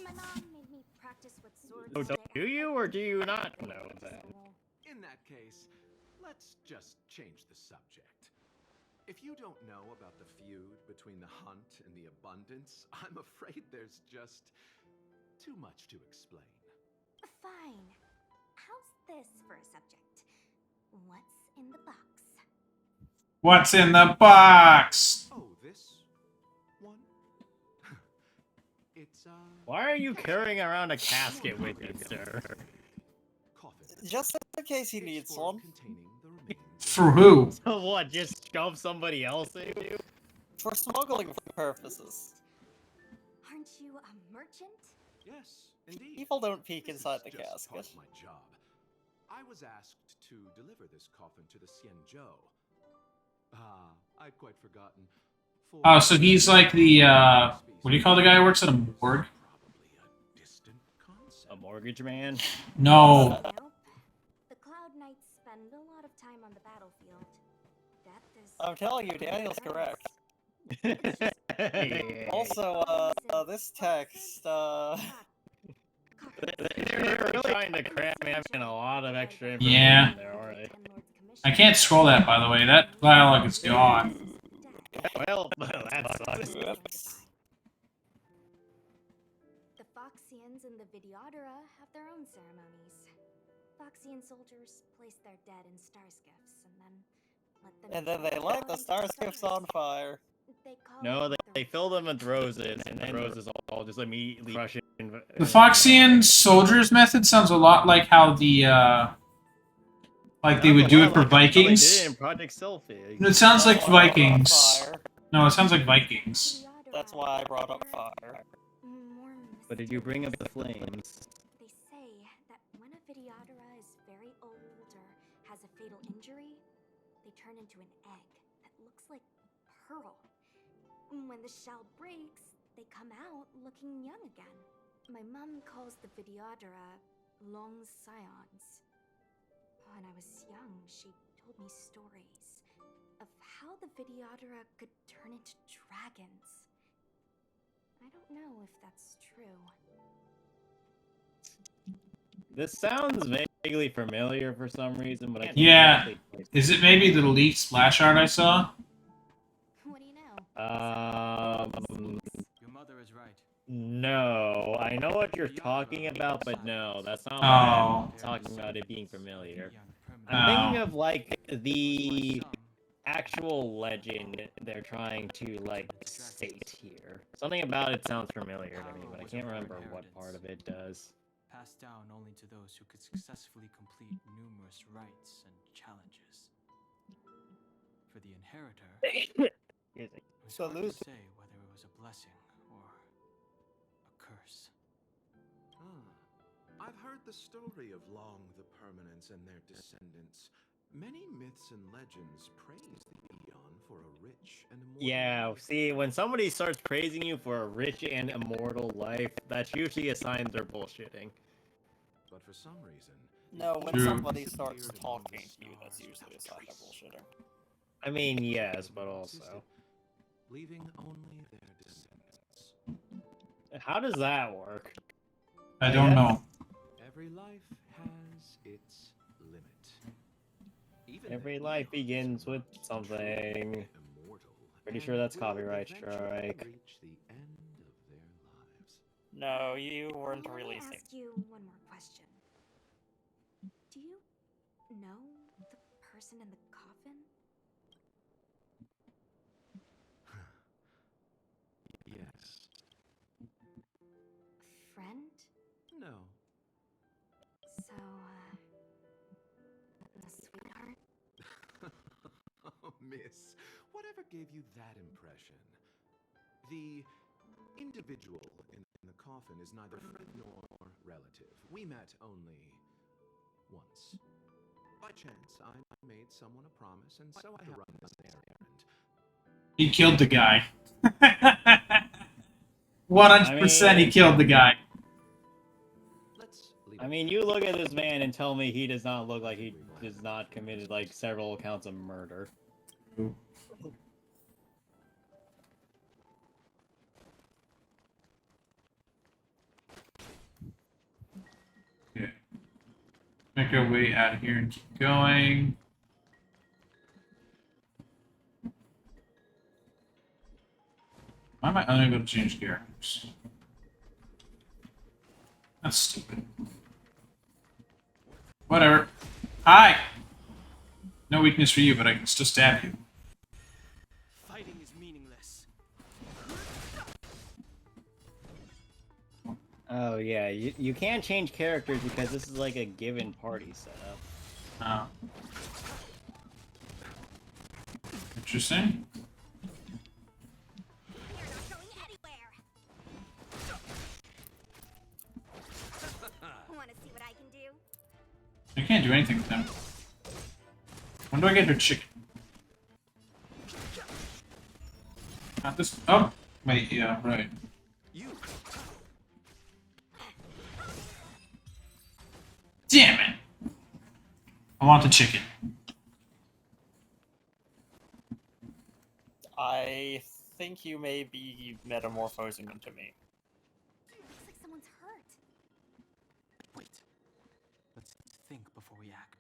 My mom made me practice with swords. Oh, all day. do you or do you not know that? In that case, let's just change the subject. If you don't know about the feud between the hunt and the abundance, I'm afraid there's just too much to explain. Fine. How's this for a subject? What's in the box? What's in the box? Oh, this one? It's Why are you carrying around a casket with you, sir? coffin. Just in case he needs Sword one. containing the remains For who? So what? Just shove somebody else in you? For smuggling purposes. Aren't you a merchant? Yes, indeed. People don't peek This is inside the just part casket. of my job. I was asked to deliver this coffin to the Xianzhou. Ah, I'd quite forgotten. For Oh, so he's like the, what do you call the guy who works at a morgue? Probably a distant concept. A mortgage man? No. Nope. The Cloud Knights spend a lot of time on the battlefield. Death is. I'm telling you, Daniel's correct. Yeah. Also, this text, They're really trying to cram in a lot of extra information Yeah. there, aren't they? I can't scroll that, by the way. That dialogue is gone. Well, that sucks. Oops. The Foxians and the Videodora have their own ceremonies. Foxian soldiers place their dead in star skiffs and then let them. And then they light the star skiffs on fire. They call No, it they fill them with roses, and then roses all just immediately crush it. The Foxian soldiers method sounds a lot like how the, like they would do it for They did it Vikings. in Project Selfie. It sounds like That's why I brought up Vikings. fire. No, it sounds like Vikings. That's why I brought up fire. But did you bring up the flames? They say that when a Videodora is very old or has a fatal injury, they turn into an egg that looks like pearl. When the shell breaks, they come out looking young again. My mom calls the Videodora long scions. When I was young, she told me stories of how the Videodora could turn into dragons. I don't know if that's true. This sounds vaguely familiar for some reason, but I can't Yeah. exactly place Is it maybe the leaked splash art I saw? What do you know? Your mother is right. No, I know what you're talking about, but no, that's not what Oh. I'm talking about it being familiar. Oh. I'm thinking of, like, the actual legend they're trying to, like, state here. Something about it sounds familiar to me, but I can't remember what part of it does. Passed down only to those who could successfully complete numerous rites and challenges. For the inheritor, it was hard to say whether it was a blessing or a curse. I've heard the story of Long the Permanents and their descendants. Many myths and legends praise the Eon for a rich and immortal Yeah, life. see, when somebody starts praising you for a rich and immortal life, that's usually a sign they're bullshitting. But for some reason, No, when True. somebody starts talking to you, that's usually a sign of bullshitter. I mean, yes, but also. leaving only their descendants. How does that work? I don't know. Every life has its limit. Even Every life begins with something. Pretty sure that's copyright strike. Reach the end of their lives. No, you weren't Let me releasing. ask you one more question. Do you know the person in the coffin? Yes. A friend? No. So, a sweetheart? Oh, miss, whatever gave you that impression? The individual in the coffin is neither friend nor relative. We met only once. By chance, I made someone a promise, and so I have to run this errand. He killed the guy. 100% he killed the guy. Let's leave I it mean, there. you look at this man and tell me he does not look like he does not committed like several counts of murder. Okay. Make our way out of here and keep going. Why am I unable to change characters? That's stupid. Whatever. Hi! No weakness for you, but I can still stab you. Fighting is meaningless. Oh yeah, you can't change characters because this is like a given party setup. Oh. Interesting. You're not going anywhere! Wanna see what I can do? I can't do anything with them. When do I get her chicken? Not this. Oh! Wait, yeah, right. You. Damn it! I want the chicken. I think you may be metamorphosing into me. Looks like someone's hurt. Wait. Let's think before we act.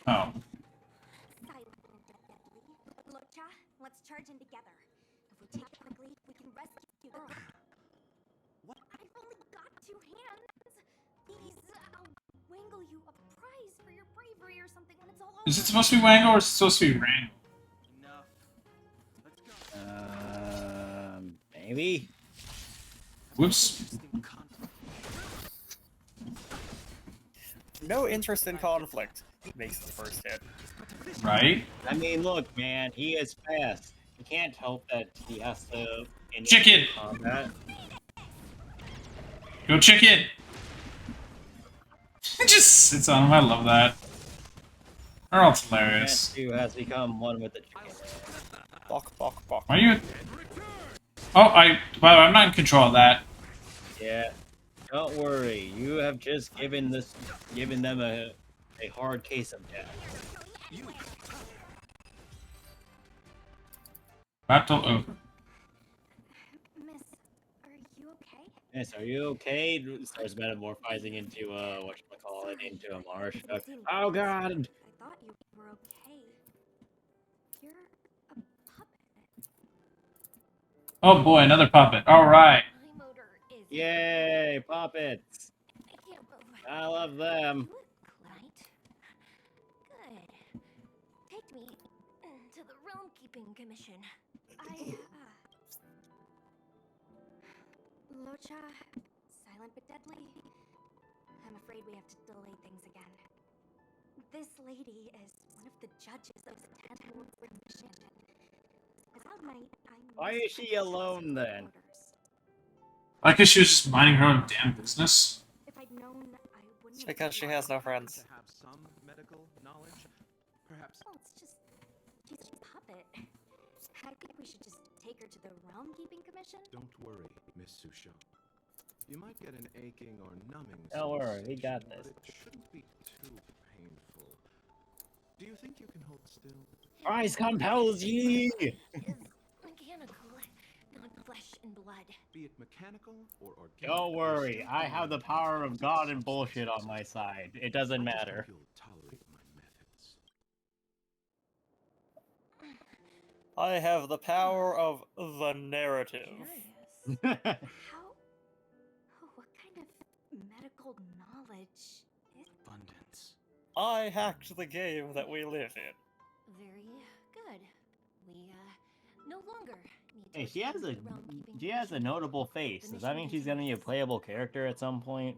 Oh. Silent and deadly. Locha, let's charge in together. If we take it quickly, we can rescue the... What? I've only got 2 hands. These, I'll wangle you a prize for your bravery or something when it's all over. Is it supposed to be Wango or is it supposed to be Randall? Enough. Let's go. Maybe? Whoops. Interesting conflict. No interest in conflict makes the first hit. Right? I mean, look, man, he is fast. He can't help that he has to initiate Chicken! combat. Go chicken! It just sits on him. I love that. They're all hilarious. Man 2 has become one with the chicken. Bok, bok, bok. Why are you? Oh, by the way, I'm not in control of that. Yeah. Don't worry, you have just given them a hard case of death. Battle over. Miss, are you okay? Yes, are you okay? Starts metamorphizing into whatchamacallit, into a marsh. Oh god! I thought you were okay. You're a puppet. Oh boy, another puppet. Alright. My motor is... Yay, puppets! I can't move. I love them. You look light. Good. Take me to the Realm Keeping Commission. Locha, silent but deadly. I'm afraid we have to delay things again. This lady is one of the judges of the 10th World Commission. As Cloud Knight, Why is she alone then? I guess she was just minding her own damn business. If I'd known, I wouldn't. It's because she has no friends. To have some medical knowledge, perhaps. Well, it's just she's a puppet. I think we should just take her to the Realm Keeping Commission. Don't worry, Miss Susho. You might get an aching or numbing Don't worry, we sensation, got but this. it shouldn't be too painful. Do you think you can hold still? Christ compels ye! Is mechanical, not flesh and blood. Be it mechanical or organic. Don't or worry, I strengthening have the of power of intangible God and bullshit on my substances. side. It doesn't I just matter. hope you'll tolerate my methods. I have the power of the narrative. Curious. How? Oh, what kind of medical knowledge is? Abundance. I hacked the game that we live in. Very good. We no longer need to. Hey, she has attend a the realm-keeping she has a mission. notable face. Does that mean she's gonna be a playable character at some point?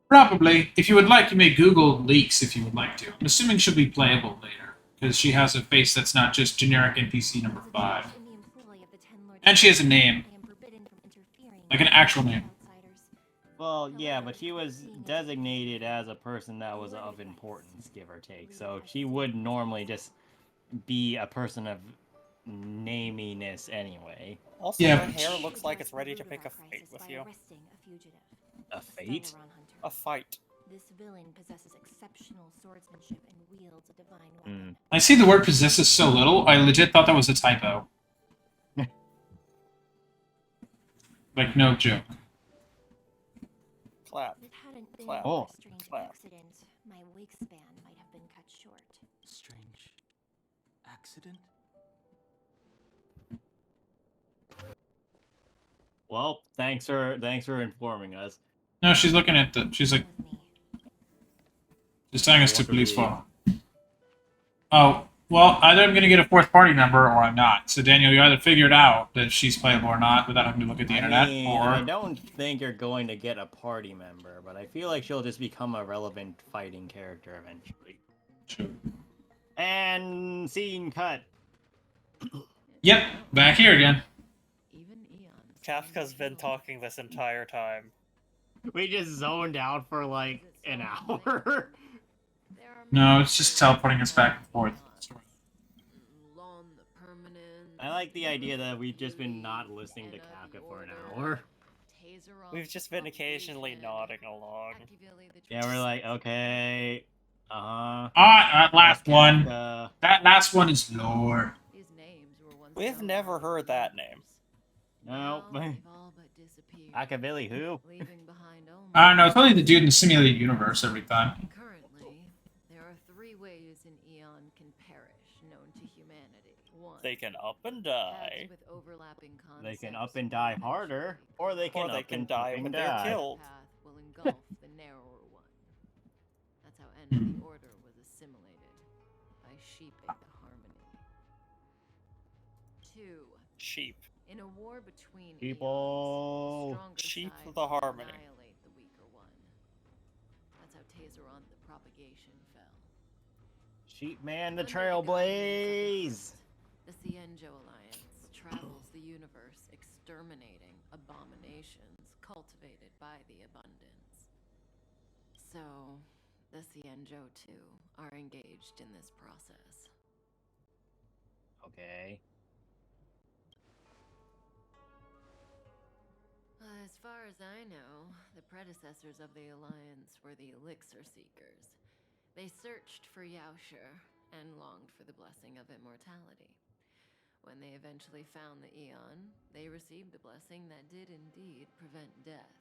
Probably. If you would like, you may Google leaks if you would like to. I'm assuming she'll be playable later, because she has a face that's not just generic NPC number 5. In the employ of the Ten Lords And she has a of name. I am forbidden from interfering Like an with actual name. outsiders. Well, yeah, but she was designated as a person that was of importance, give or take. So she would normally just be a person of naminess anyway. Also, Yeah. her hair looks like it's ready to pick a fight with you. A fate? A fight. This villain possesses exceptional swordsmanship and wields a divine weapon. I see the word possesses so little, I legit thought that was a typo. Like, no joke. Clap. If it hadn't been Clap. for Oh. a strange Clap. accident, my wingspan might have been cut short. Strange accident? Well, thanks for informing us. No, she's looking at the... She's like, With me. she's telling us to What do police we- follow. Oh, well, either I'm going to get a fourth party member or I'm not. So, Daniel, you either figured out that she's playable or not without having to look at the internet, I or... don't think you're going to get a party member, but I feel like she'll just become a relevant fighting character eventually. Sure. And scene cut. Yep, back here again. Even Eon. Kafka's been talking this entire time. We just zoned out for like an hour. No, it's just teleporting us back and forth. I like the idea that we've just been not listening to Kafka for an hour. We've just been occasionally nodding along. Yeah, we're like, okay, Ah, that last one. That last one is lore. We've never heard that name. No. Akavili who? I don't know, it's only the dude in the simulated universe every time. Currently, there are 3 ways an Eon can perish known to humanity. 1. They can up and die. With overlapping They can concepts up and die harder, or they can Or they up can and die fucking when they're die. killed. path will engulf the narrower one. That's how End of the Order was assimilated by sheep the harmony. 2. Sheep. In a war between People. eons, the stronger Sheep side of the will harmony. annihilate the weaker one. That's how Tazeron the propagation fell. Sheep man, the Under guidance of the trailblaze. The Cienjo Alliance travels the universe exterminating abominations cultivated by the abundance. So, the Cienjo too are engaged in this process. Okay. As far as I know, the predecessors of the Alliance were the Elixir Seekers. They searched for Yaoshir and longed for the blessing of immortality. When they eventually found the Eon, they received the blessing that did indeed prevent death.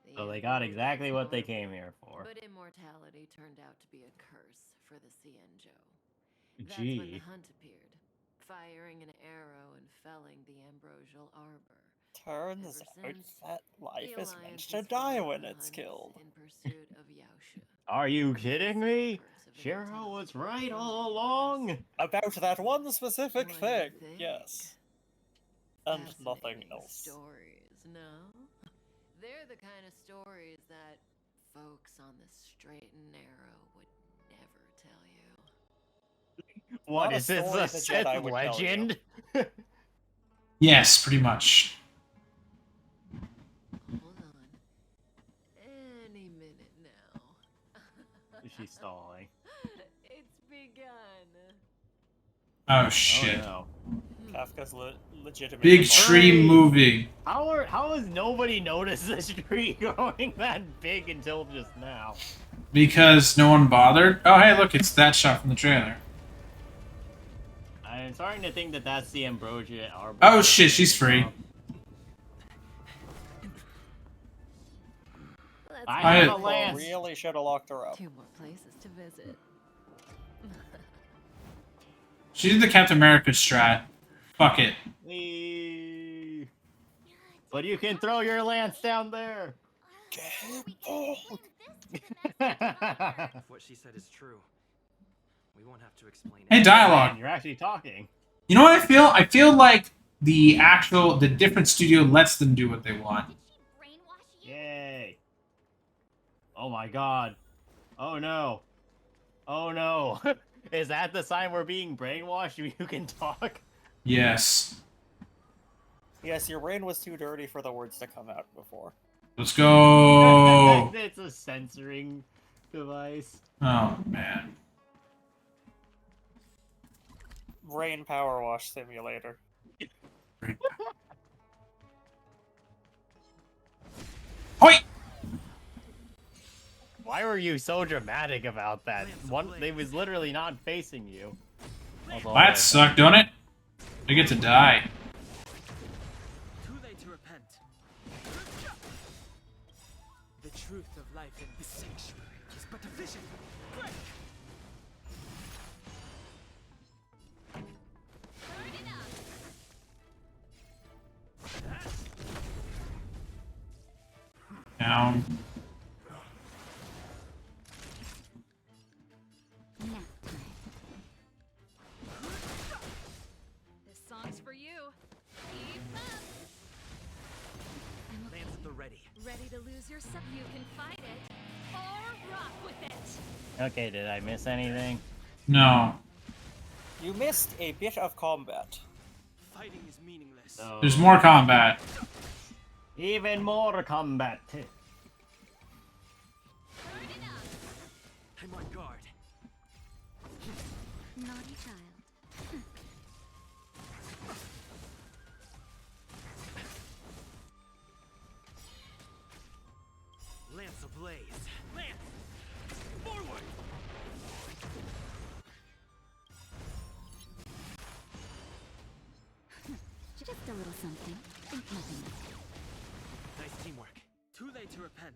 The So they got Emperor exactly was what they powerful, came here for. But immortality turned out to be a curse for the Cienjo. That's when Gee. the hunt appeared, firing an arrow and felling the ambrosial arbor. Turns Ever out since, that life the is meant Alliance to has die gone when on it's hunts killed. In pursuit of Yaoshia. Are you kidding me? Curse of Shiro immortality was right from all the along. About that one specific What do thing, you think? yes. And nothing Fascinating else. Stories, no? They're the kind of stories that folks on the straight and narrow would never tell you. What Not a is this, story a the Sith Jedi would tell you. legend? Yes, pretty much. Hold on. Any minute now. She's stalling. It's begun. Oh, shit. Oh, Kafka's legitimate. Big tree Hurry. moving. no. How has nobody noticed this tree growing that big until just now? Because no one bothered? Oh, hey, look, it's that shot from the trailer. I'm starting to think that that's the Ambrosia Arbor. Oh shit, she's free. I I- have a Well, lance. really should have locked her up. 2 more places to visit. She did the Captain America strat. Fuck it. Whee! But you can throw your lance down there. What she said is true. We won't have to explain Hey, it. dialogue. Man, you're actually talking. You know what I feel? I feel like the different studio lets them do what they want. Did she brainwash you? Yay! Oh my god! Oh no! Oh no! Is that the sign we're being brainwashed? You can talk. Yes. Yes, your brain was too dirty for the words to come out before. Let's go. It's a censoring device. Oh man. Brain power wash simulator. Hoi! Why were you so dramatic about that? They was literally not facing you. Although- That sucked, don't it? I get to die. Too late to repent. The truth of life in this sanctuary is but a vision. Break! Burn it up. Down. Nap time. This song's for you. Keep up. I'm okay. Lance at the ready. Ready to lose yourself? You can fight it or rock with it. Okay, did I miss anything? No. You missed a bit of combat. Fighting is meaningless. So, There's more combat. even more combat. Burn it up. I'm on guard. Naughty child. Lance ablaze. Lance! Forward! Just a little something. Think nothing of it. Nice teamwork. Too late to repent.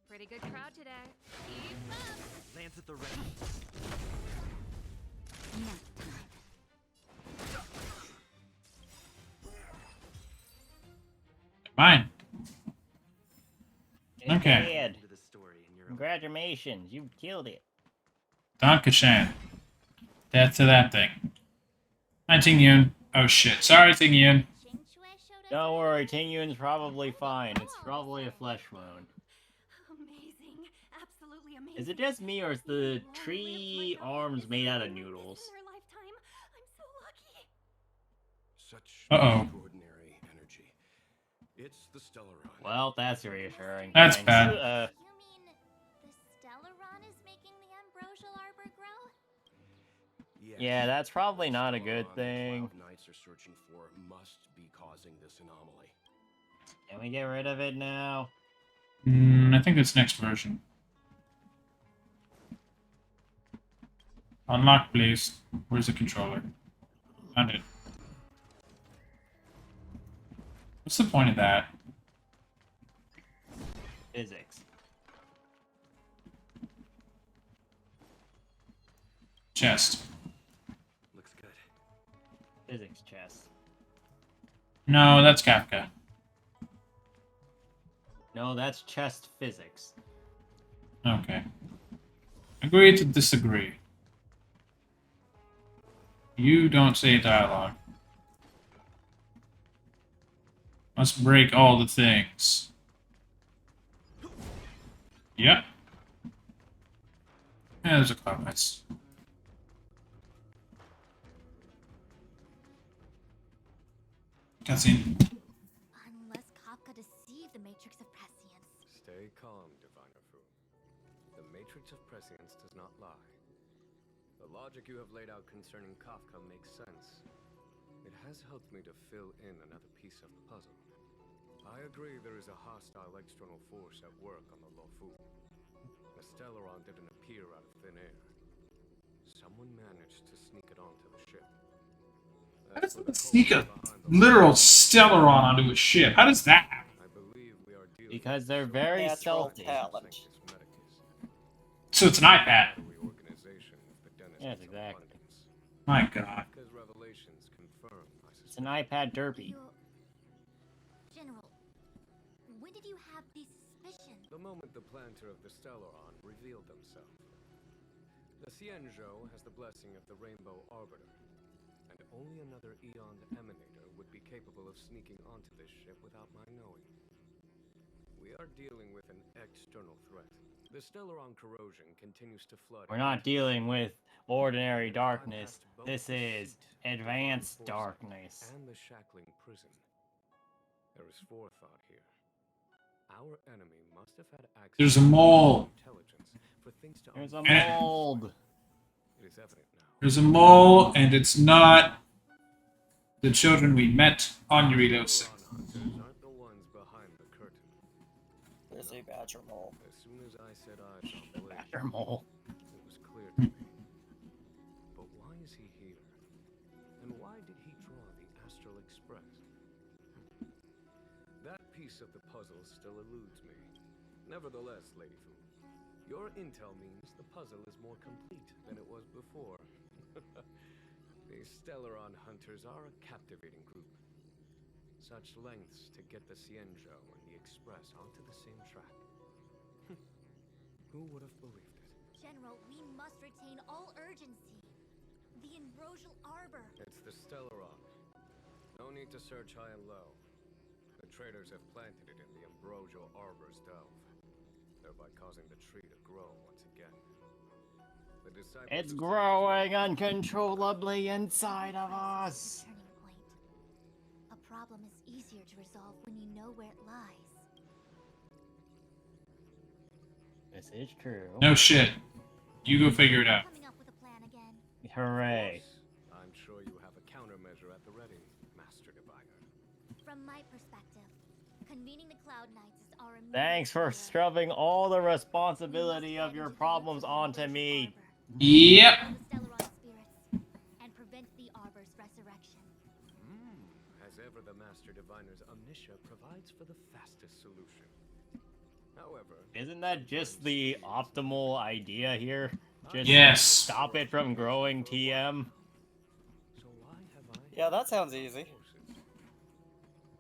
Pretty good crowd today. Keep up. Lance at the ready. Nap time. Mine. You Okay. did. Into the story in your own. Congratulations, you killed it. Dankeschön. Death to that thing. Hi, Ting Yun. Oh shit. Sorry, Ting Yun. Jing Shui showed us. Don't worry, Ting Yun's probably fine. It's probably a flesh wound. Amazing. Absolutely amazing. Is it just me, or is the tree arms made out of noodles? In her lifetime. I'm so lucky. Such Uh-oh. extraordinary energy. It's the Stellaron. Well, that's reassuring. That's Thanks. bad. You mean the Stellaron is making the ambrosial arbor grow? Yes. Yeah, that's probably not a good Stellaron thing. the Cloud Knights are searching for must be causing this anomaly. Can we get rid of it now? I think it's next version. Unlock, please. Where's the controller? Found it. What's the point of that? Physics. Chest. Looks good. Physics chest. No, that's Kafka. No, that's chest physics. Okay. Agree to disagree. You don't say dialogue. Must break all the things. Yep. Yeah, there's a cloud knights. Cutscene. Unless Kafka deceived the Matrix of Prescience. Stay calm, Diviner Fu. The Matrix of Prescience does not lie. The logic you have laid out concerning Kafka makes sense. It has helped me to fill in another piece of the puzzle. I agree there is a hostile external force at work on the Lofu. The Stellaron didn't appear out of thin air. Someone managed to sneak it onto the ship. How does someone sneak a literal Stellaron onto a ship? How does that happen? I believe we are dealing Because with they're some very Natural stealthy. talent. So it's an iPad. Reorganization of the denizens Yes, of exactly. abundance. My God. Because revelations confirm my It's an suspicion. iPad derpy. You... General, when did you have these suspicions? The moment the planter of the Stellaron revealed themselves. The Cienjo has the blessing of the Rainbow Arbiter, and only another Eon Emanator would be capable of sneaking onto this ship without my knowing. We are dealing with an external threat. The Stellaron corrosion continues to flood. We're not dealing with ordinary darkness. This is advanced darkness. And the shackling prison. There is forethought here. Our enemy must have had access There's a mole. to intelligence for things to There's a unfold. mold. It is evident now. There's a mole, and it's not the children we met on Eureka 6. Stellaron hunters aren't the ones behind the curtain. There's a badger mole. As soon as I set eyes on Blake, Badger mole. it was clear to me. But why is he here? And why did he draw the Astral Express? That piece of the puzzle still eludes me. Nevertheless, Lady Fu, your intel means the puzzle is more complete than it was before. These Stellaron hunters are a captivating group. Such lengths to get the Cienjo and the Express onto the same track. Who would have believed it? General, we must retain all urgency. The Ambrosial Arbor. It's the Stellaron. No need to search high and low. The traders have planted it in the Ambrosial Arbor's delve, thereby causing the tree to grow once again. The disciples It's of growing uncontrollably inside of us. Turning point. A problem is easier to resolve when you know where it lies. This is true. No shit. You go figure it out. Coming up with a plan again. Hooray. I'm sure you have a countermeasure at the ready, Master Diviner. From my perspective, convening the Cloud Knights is our immediate Thanks for priority. scrubbing all the We must responsibility head of your into the problems roots of the onto Ambrosial me. Arbor, Yep. kill the Stellaron spirits, and prevent the Arbor's resurrection. As ever, the Master Diviner's omniscia provides for the fastest solution. However, Isn't that just the optimal idea here? Just Yes. stop it from growing TM. so why have I? Yeah, that sounds easy. Forces?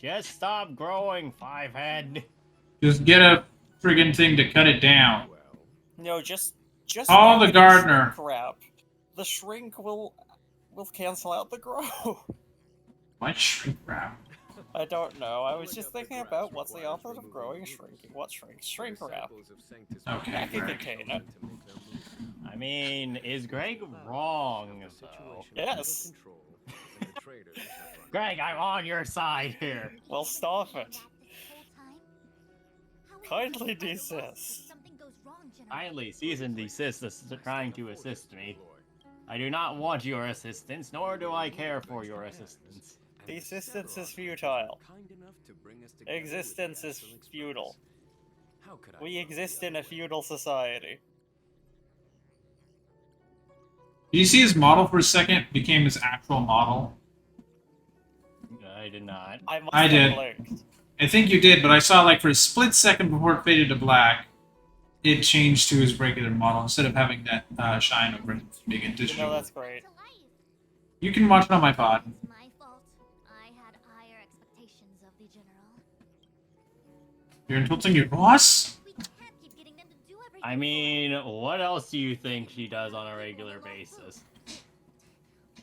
Just stop growing, Fivehead. Just get a friggin' thing to cut it down. Well, No, just Call whack the it gardener. shrink wrap. The shrink will cancel out the grow. Why shrink wrap? I don't know. I was just thinking about what's the opposite of growing and shrinking. What shrinks? Shrink wrap. disciples of Sanctus Okay, Back a Greg. container. to make their move. I mean, is Greg wrong, The though? situation Yes. is under control, and the traders have run Greg, I'm on your side here. Well, stop it. This whole time? How will you Kindly justify the loss if desist. something goes wrong, General? Kindly cease and desist is trying to assist me. I do not want your assistance, nor do I care for your assistance. Desistance is futile. Existence is futile. We exist in a feudal society. Did you see his model for a second? Became his actual model. I did not. I must I have did. blinked. I think you did, but I saw like for a split second before it faded to black, it changed to his regular model instead of having that shine over it, big and You digital. know, that's great. To life. You can watch it on my pod. It's my fault. I had higher expectations of the General. You're insulting your boss? We can't keep getting them to do everything. I mean, what else do you think she does on a regular basis?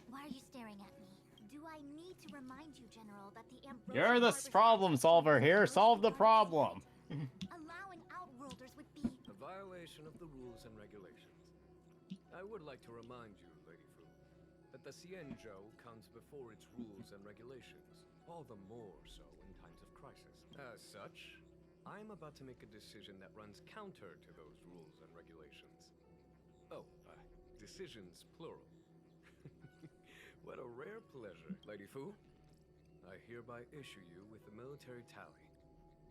Why are you staring at me? Do I need to remind you, General, that the Ambrosial You're the Arbor's problem solver here. Solve the problem. allowing Outworlders would be A violation of the rules and regulations. I would like to remind you, Lady Fu, that the Cienjo comes before its rules and regulations, all the more so in times of crisis. As such, I am about to make a decision that runs counter to those rules and regulations. Oh, decisions plural. What a rare pleasure, Lady Fu. I hereby issue you with the military tally.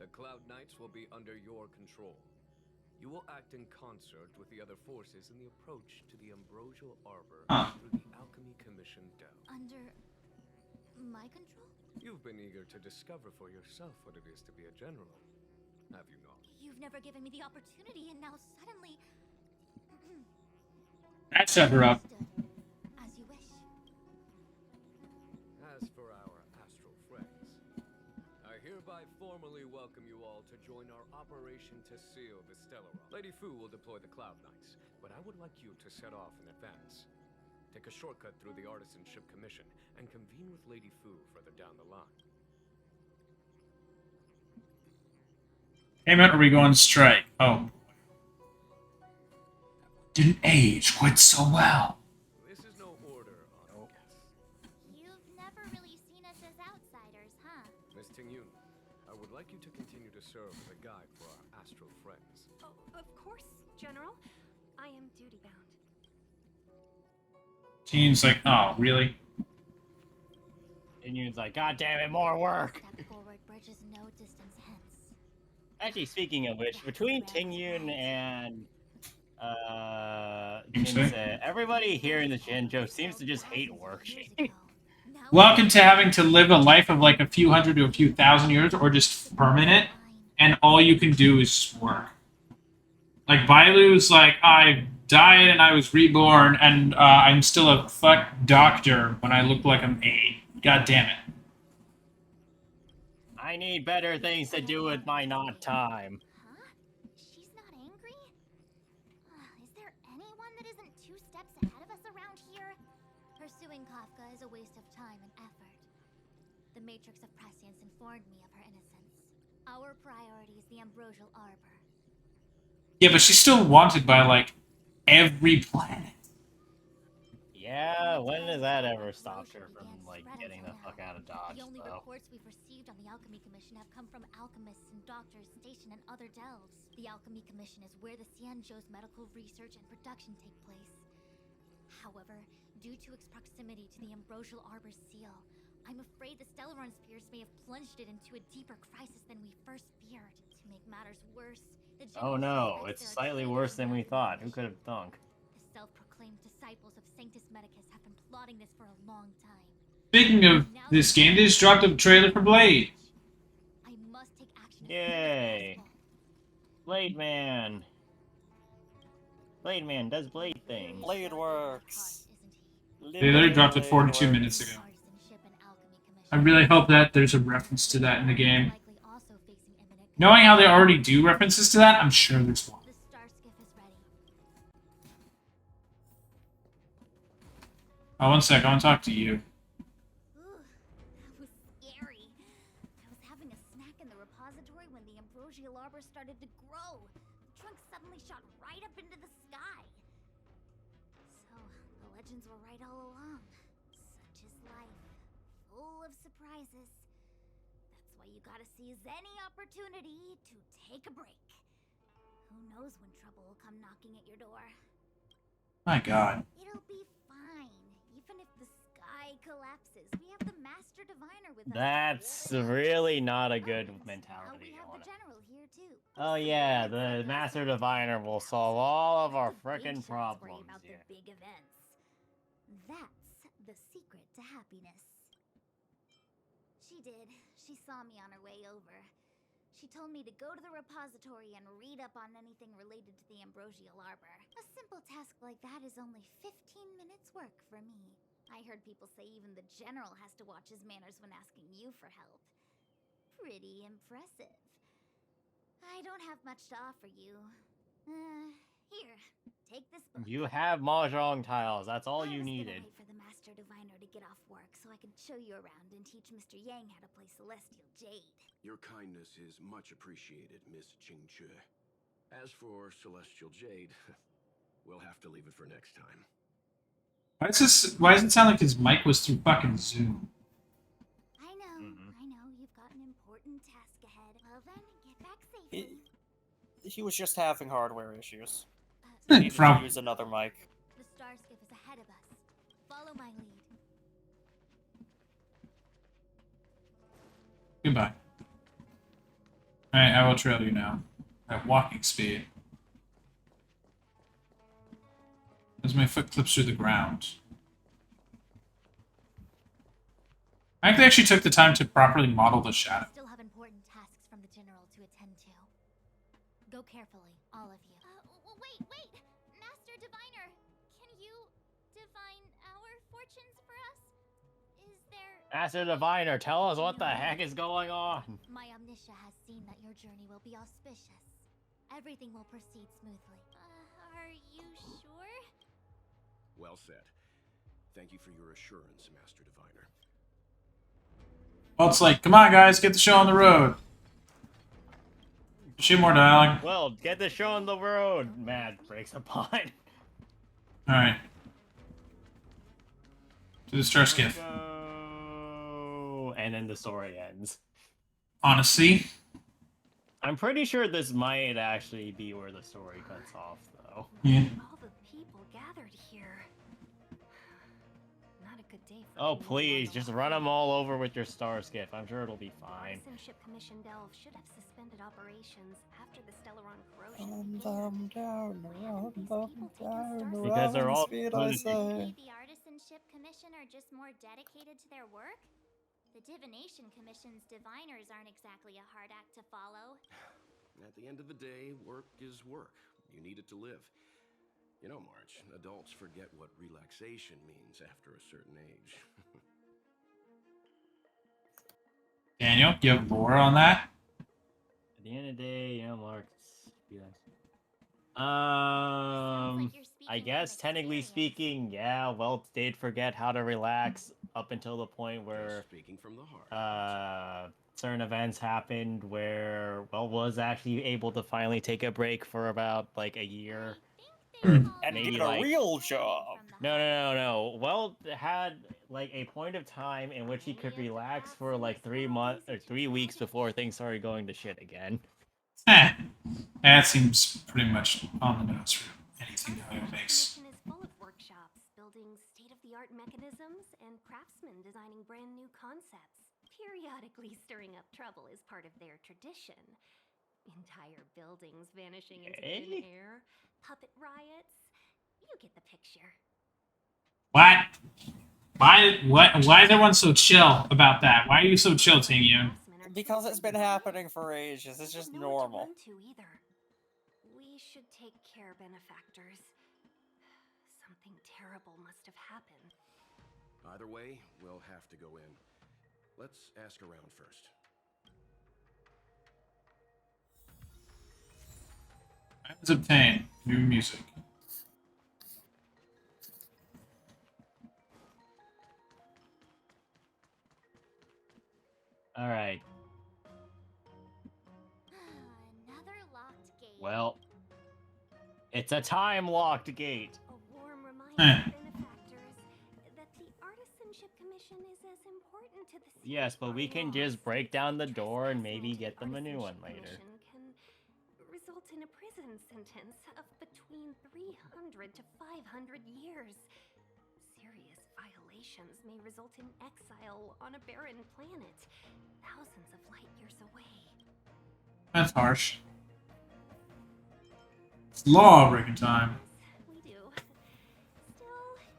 The Cloud Knights will be under your control. You will act in concert with the other forces in the approach to the Ambrosial Arbor through the Alchemy Commission Dell. Under my control? You've been eager to discover for yourself what it is to be a general, have you not? You've never given me the opportunity, and now suddenly... That set her up. As you wish. As for our astral friends, I hereby formally welcome you all to join our operation to seal the Stellaron. Lady Fu will deploy the Cloud Knights, but I would like you to set off in advance. Take a shortcut through the Artisanship Commission and convene with Lady Fu further down the line. Hey, man, are we going straight? Oh. Didn't age quite so well. This is no order on guests. You've never really seen us as outsiders, huh? Miss Tingyun, I would like you to continue to serve as a guide for our astral friends. Oh, of course, General. I am duty-bound. Teen's like, oh, really? And Yoon's like, God damn it, more work! That forward bridge is no distance hence. Actually, speaking of which, between Tingyun and Jinsei? Jinsei, everybody here in the Shinjo seems to just hate working. Welcome to having to live a life of like a few hundred to a few thousand years, or just permanent, and all you can do is work. Like Bailu's like, I died and I was reborn, and I'm still a fuck doctor when I look like I'm 8. God damn it. I need better things to do with my not time. Huh? She's not angry? Is there anyone that isn't 2 steps ahead of us around here? Pursuing Kafka is a waste of time and effort. The Matrix of Prescience informed me of her innocence. Our priority is the Ambrosial Arbor. Yeah, but she's still wanted by like every planet. Yeah, when does that ever stop her from, like, getting the fuck out of Dodge, The only though? reports we've received on the Alchemy Commission have come from alchemists and doctors stationed in other delves. The Alchemy Commission is where the Xianzhou's medical research and production take place. However, due to its proximity to the Ambrosial Arbor's seal, I'm afraid the Stellaron spheres may have plunged it into a deeper crisis than we first feared. To make matters worse, the Oh General no, suspects it's there are slightly traitors worse than we lurking in thought. the Who could have thunk? The self-proclaimed disciples of Sanctus Medicus have been plotting this for a long time. Speaking of this game, they just dropped a trailer for Blade. I must take action as soon as Yay. possible. Blade Man. Blade Man does Blade things. Blade works. They literally dropped it 42 minutes ago. I really hope that there's a reference to that in the game. Knowing how they already do references to that, I'm sure there's one. The star skiff is ready. Oh, one sec, I want to talk to you. Ooh, that was scary. I was having a snack in the repository when the Ambrosial Arbor started to grow. The trunk suddenly shot right up into the sky. So, the legends were right all along. Such is life. Full of surprises. That's why you gotta seize any opportunity to take a break. Who knows when trouble will come knocking at your door. My god. It'll be fine. Even if the sky collapses, we have the Master Diviner with us. That's really not a good mentality. We have the General here too. Oh yeah, the Master Diviner will solve all of our frickin' problems. About Yeah. the big events. That's the secret to happiness. She did. She saw me on her way over. She told me to go to the repository and read up on anything related to the Ambrosial Arbor. A simple task like that is only 15 minutes work for me. I heard people say even the General has to watch his manners when asking you for help. Pretty impressive. I don't have much to offer you. Here, take this book. You have mahjong tiles. That's all you I was gonna needed. wait for the Master Diviner to get off work so I could show you around and teach Mr. Yang how to play Celestial Jade. Your kindness is much appreciated, Miss Qingche. As for Celestial Jade, we'll have to leave it for next time. Why does it sound like his mic was through fucking Zoom? I know, I know, you've got an important task ahead. Well then, get back safely. He was just having hardware issues. Hmm, He needed from- to use another mic. The star skiff is ahead of us. Follow my lead. Goodbye. Alright, I will trail you now. At walking speed. As my foot clips through the ground. I think they actually took the time to properly model the shadow. Still have important tasks from the general to attend to. Go carefully, all of you. Wait! Master Diviner, can you divine our fortunes for us? Is there... Master Diviner, tell us what the heck is going on. My Omniscia has seen that your journey will be auspicious. Everything will proceed smoothly. Are you sure? Well said. Thank you for your assurance, Master Diviner. Well, it's like, come on, guys, get the show on the road. Shoot more dialogue. Well, get the show on the road. Mad breaks apart. Alright. To the star skiff. And then the story ends. Honestly. I'm pretty sure this might actually be where the story cuts off, though. Yeah. All the people gathered here. Not a good day for Oh, being please, on the just line. run them all over with your star skiff. I'm sure it'll be fine. Citizenship Commission Delve should have suspended operations after the Stellaron corrosion began. Because they're all Maybe the Artisanship Commission are just more dedicated to their work? The Divination Commission's diviners aren't exactly a hard act to follow. At the end of the day, work is work. You need it to live. You know, March, adults forget what relaxation means after a certain age. Daniel, you have lore on that? At the end of the day, yeah, Mark. I guess technically speaking, yeah, Welt did forget how to relax up until the point where Speaking from the heart. certain events happened where Welt was actually able to finally take a break for about like a year. And maybe get a like real job. No. Welt had like a point of time in which he could relax for like 3 months or 3 weeks before things started going to shit again. That seems pretty much on the nose for anything that makes. Commission is full of workshops, building state-of-the-art mechanisms, and craftsmen designing brand new concepts. Periodically stirring up trouble is part of their tradition. Entire buildings vanishing into thin air, puppet riots. You get the picture. What? Why is everyone so chill about that? Why are you so chill, Ting Yun? Because it's been happening for ages. It's just normal. We should take care, benefactors. Something terrible must have happened. Either way, we'll have to go in. Let's ask around first. Items obtained. New music. All right. Another locked gate. Well, it's a time-locked gate. A warm reminder, benefactors, that the Artisanship Commission is as important to the city Yes, but we can just laws. break down the door and maybe get them a new one later. Commission can result in a prison sentence of between 300 to 500 years. Serious violations may result in exile on a barren planet, thousands of light years away. That's harsh. It's law breaking time. We do. Still,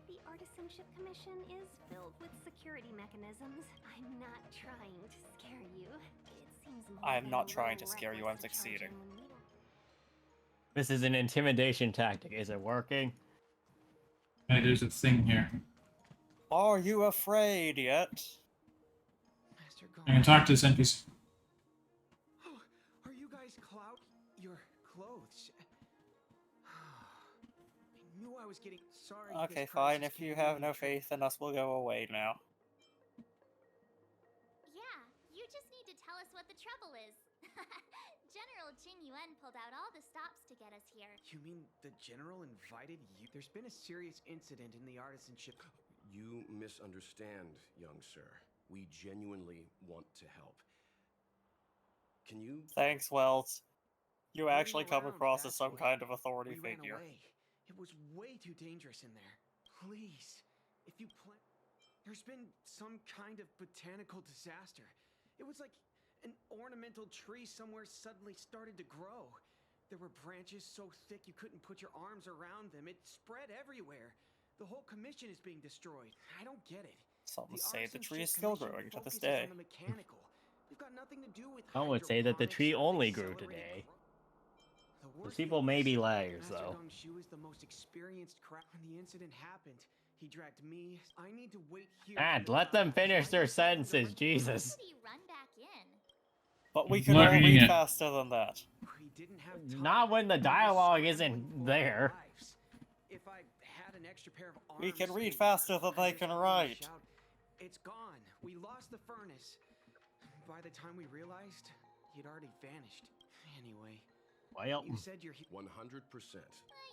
the Artisanship Commission is filled with security mechanisms. I'm not trying to scare you. It seems more I'm than not a trying little to scare you, I'm reckless to charge succeeding. in when we don't. This is an intimidation tactic. Is it working? Hey, there's a thing here. Are you afraid yet? Master I can talk to this NPC. Oh, are you guys your clothes? I knew I was getting sorry. Okay, this fine. crisis If you came have in no and- faith in us, we'll go away now. Yeah, you just need to tell us what the trouble is. General Jing Yuan pulled out all the stops to get us here. You mean the general invited you? There's been a serious incident in the artisanship. You misunderstand, young sir. We genuinely want to help. Can you... Thanks, Wells. You Waiting actually come around, across as that's some what- kind of authority we ran figure. away. It was way too dangerous in there. Please, if you plan... There's been some kind of botanical disaster. It was like an ornamental tree somewhere suddenly started to grow. There were branches so thick you couldn't put your arms around them. It spread everywhere. The whole commission is being destroyed. I don't get it. Some The say the Artisan tree Ship is still Commission growing to this focuses day. on the mechanical. They've got nothing to do with Some would say that the tree hydroponics or only grew accelerated today. growth. The Those worst people thing may is, be liars, Master though. Gong-Shu is the most experienced craft. When the incident happened, he dragged me. I need to wait here. Let them finish their sentences, Jesus. How did he run back in? But we can all Looking read at- faster than that. We didn't have time. Not when the We were dialogue scrambling isn't for our there. lives. If I had an extra pair of arms, We can read faster than they can write. shout, it's gone. We lost the furnace. By the time we realized, he'd already vanished. Anyway, Well, you said you're 100%.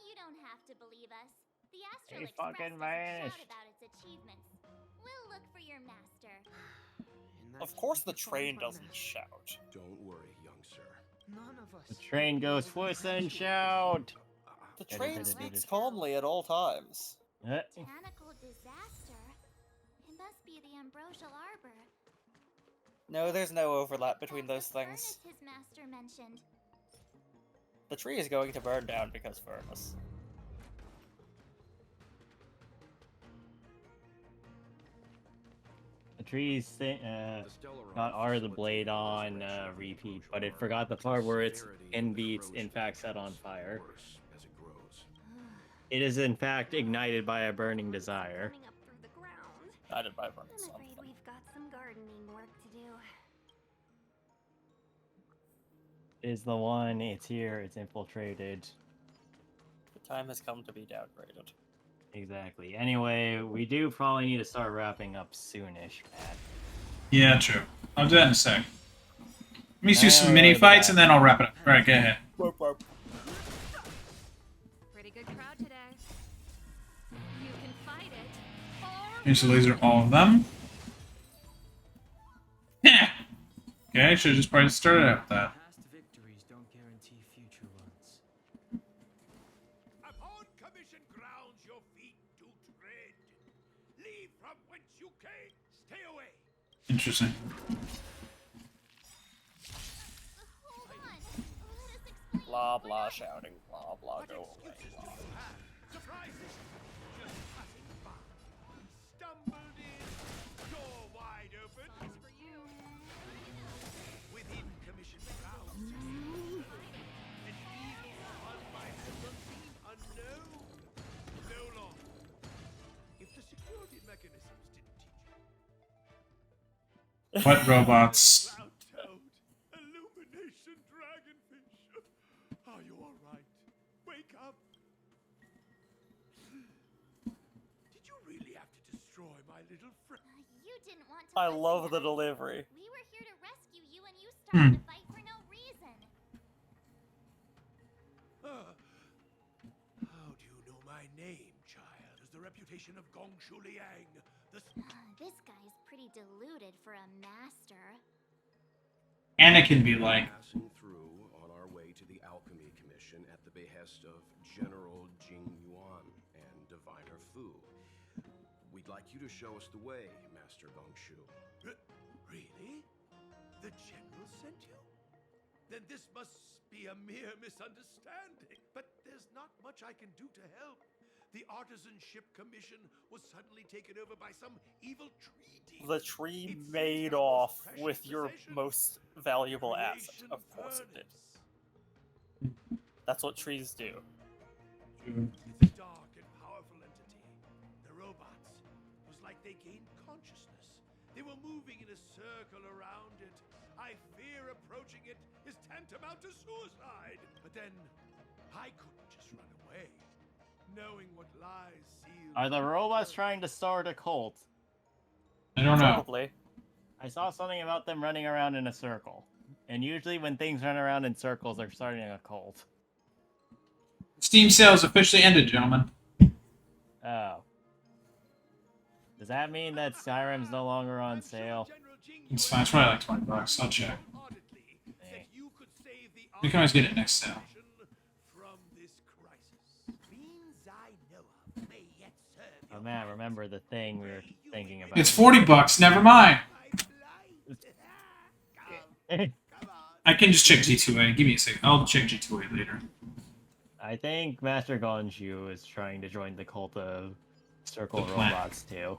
You don't have to believe us. The Astral He Express fucking doesn't vanished. shout about its achievements. We'll look for your master. In that Of course the case, train find my doesn't master. shout. Don't worry, young sir. None of us. the train goes fuss and shout. The Yeah, train they did speaks it. calmly at all times. Botanical disaster? It must be the Ambrosial Arbor. No, there's no overlap between those The things. furnace his master mentioned. The tree is going to burn down because furnace. The trees got R the blade on repeat, but it forgot the part where its envy's in fact set on fire. As it grows. It is in fact ignited by a burning desire. Coming up through the ground. I did by burn I'm something. afraid we've got some gardening work to do. Is the one, it's here, it's infiltrated. The time has come to be downgraded. Exactly. Anyway, we do probably need to start wrapping up soonish, Pat. Yeah, true. I'll do that in a sec. Let me do some Alright, mini fights Pat. and then I'll wrap it up. Alright, go ahead. Warp, warp. Pretty good crowd today. You can fight it. Or Here's the laser, all of them. Yeah. Okay, should have just probably started out with that. Past victories don't guarantee future ones. Upon commission grounds your feet do tread. Leave from whence you came. Stay away. Interesting. Hold on. Let us explain. Blah blah shouting. Blah blah go away. Blah. Surprises. Just passing by. Stumbled in. Door wide open. for you. Within commission grounds. An evil on my unseen unknown. No longer. If the security mechanisms didn't teach you. What robots? Cloud toad. Illumination dragonfish. Are you alright? Wake up. Did you really have to destroy my little friend? You didn't want to. I listen, love the guys. delivery. We were here to rescue you, and you started a fight for no reason. How do you know my name, child? Is the reputation of Gongshu Liang, This guy's pretty deluded for a master. Anakin be like, Passing through on our way to the Alchemy Commission at the behest of General Jing Yuan and Diviner Fu. We'd like you to show us the way, Master Gongshu. Really? The general sent you? Then this must be a mere misunderstanding. But there's not much I can do to help. The Artisan Ship Commission was suddenly taken over by some evil tree demon. The tree It seized made our off most precious with your possession, most valuable asset. creation Of course it did. furnace. That's what trees do. It's a dark and powerful entity. The robots. It was like they gained consciousness. They were moving in a circle around it. I fear approaching it is tantamount to suicide. But then, I couldn't just run away. Knowing what lies sealed. Are the robots trying to start a cult? I don't know. Probably. I saw something about them running around in a circle. And usually when things run around in circles, they're starting a cult. Steam sales officially ended, gentlemen. Oh. Does that mean that Skyrim's no longer on sale? It's fine. It's probably like $20. I'll check. You can always get it next sale. From this crisis. Means I know of may yet serve Oh your man, remember the thing we were thinking about. It's $40. Never mind. my plight. Come on. I can just check G2A. Give me a second. I'll check G2A later. I think Master Gonshu is trying to join the cult of Circle The plan. Robots too.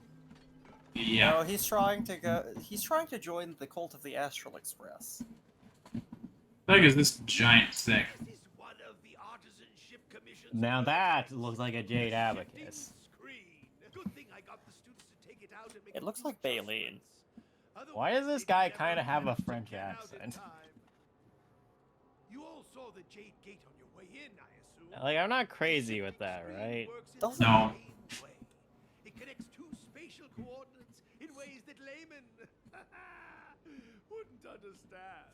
Yeah. No, he's trying to go. He's trying to join the cult of the Astral Express. What is this giant thing? Now that looks like a Jade Abacus. It looks like Baleen. Why does this guy kind of have a French accent? You all saw the Jade Gate on your way in, I assume. Like, I'm not crazy with that, right? No. It connects two spatial coordinates in ways that laymen wouldn't understand.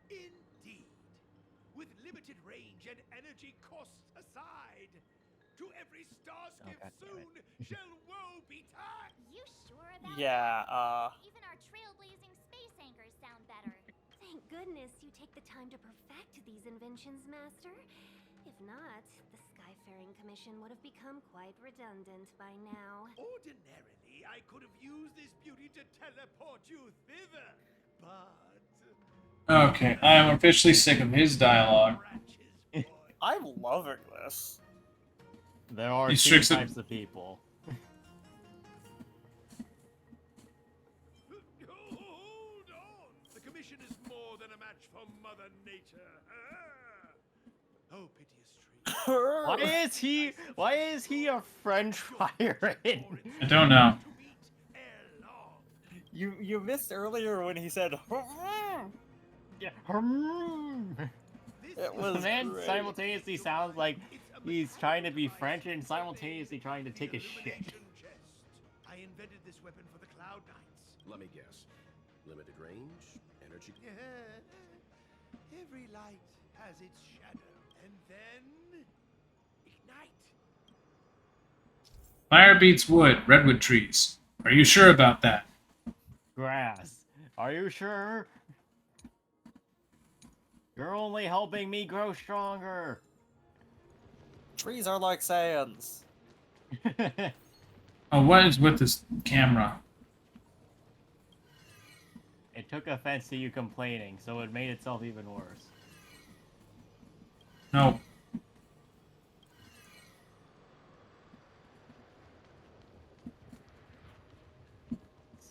Indeed. With limited range and energy costs aside, to every starskip soon shall woe betide. You sure about Yeah, that? Even our trailblazing space anchors sound better. Thank goodness you take the time to perfect these inventions, Master. If not, the Skyfaring Commission would have become quite redundant by now. Ordinarily, I could have used this beauty to teleport you thither, but... Okay, I am officially sick of his dialogue. I'm loving this. There are He's two strict- types of people. Hold on! The Commission is more than a match for Mother Nature. Oh, piteous tree. Why is he a French firing? I don't know. You missed earlier when he said. Yeah. It was The man great. simultaneously sounds like he's trying to be French and simultaneously trying to take a shit. I invented this weapon for the Cloud Knights. Let me guess. Limited range, energy. Every light has its shadow, and then ignite. Fire beats wood, redwood trees. Are you sure about that? Grass. Are you sure? You're only helping me grow stronger. Trees are like sands. Oh, what is with this camera? It took offense to you complaining, so it made itself even worse. No.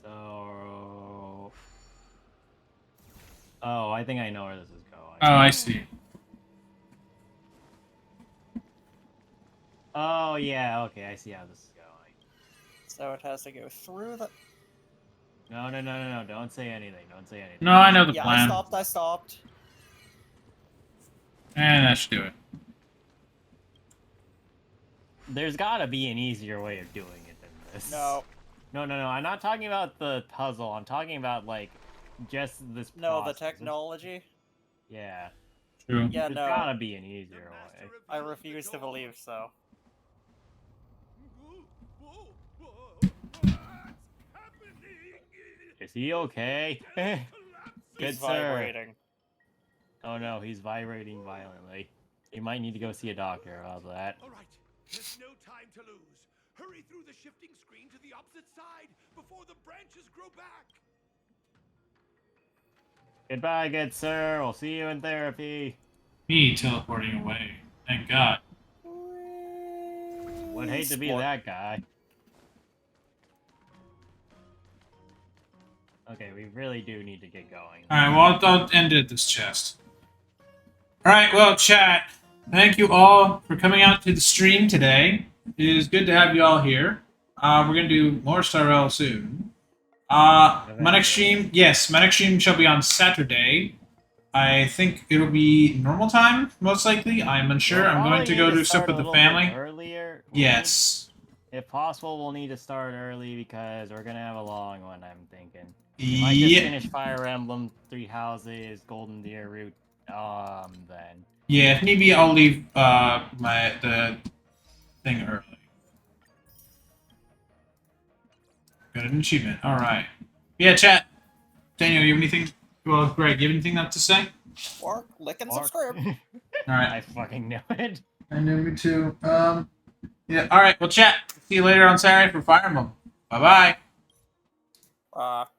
So... Oh, I think I know where this is going. Oh, I see. Oh, yeah, okay, I see how this is going. So it has to go through the. No, don't say anything, don't say anything. No, I know the Yeah, plan. I stopped. And that should do it. There's gotta be an easier way of doing it than this. No. No, I'm not talking about the puzzle, I'm talking about, like, just this No, the process. technology. Yeah. True. Yeah, There's no. gotta be an easier way. I refuse to believe so. Is he okay? Good He's sir. vibrating. Oh no, he's vibrating violently. You might need to go see a doctor about that. All right, there's no time to lose. Hurry through the shifting screen to the opposite side before the branches grow back. Goodbye, good sir. We'll see you in therapy. Me teleporting away. Thank God. Would hate to be Sport. that guy. Okay, we really do need to get going. Alright, well, I'll end it at this chest. Alright, well, chat. Thank you all for coming out to the stream today. It is good to have you all here. We're going to do more Star Rail soon. My next stream, yes, my next stream shall be on Saturday. I think it'll be normal time, most likely. I'm unsure. I'm going to go do stuff with the family. Earlier. Yes. If possible, we'll need to start early because we're gonna have a long one. I'm thinking. We might just finish Fire Emblem, Three Houses, Golden Deer Route. Then. Yeah, if need be, I'll leave the thing early. Got an achievement. All right. Yeah, chat. Daniel, you have anything? Well, Greg, you have anything to say? Or lick and subscribe. All right. I fucking know it. I know, me too. Yeah. All right. Well, chat. See you later on Saturday for Fire Emblem. Bye bye.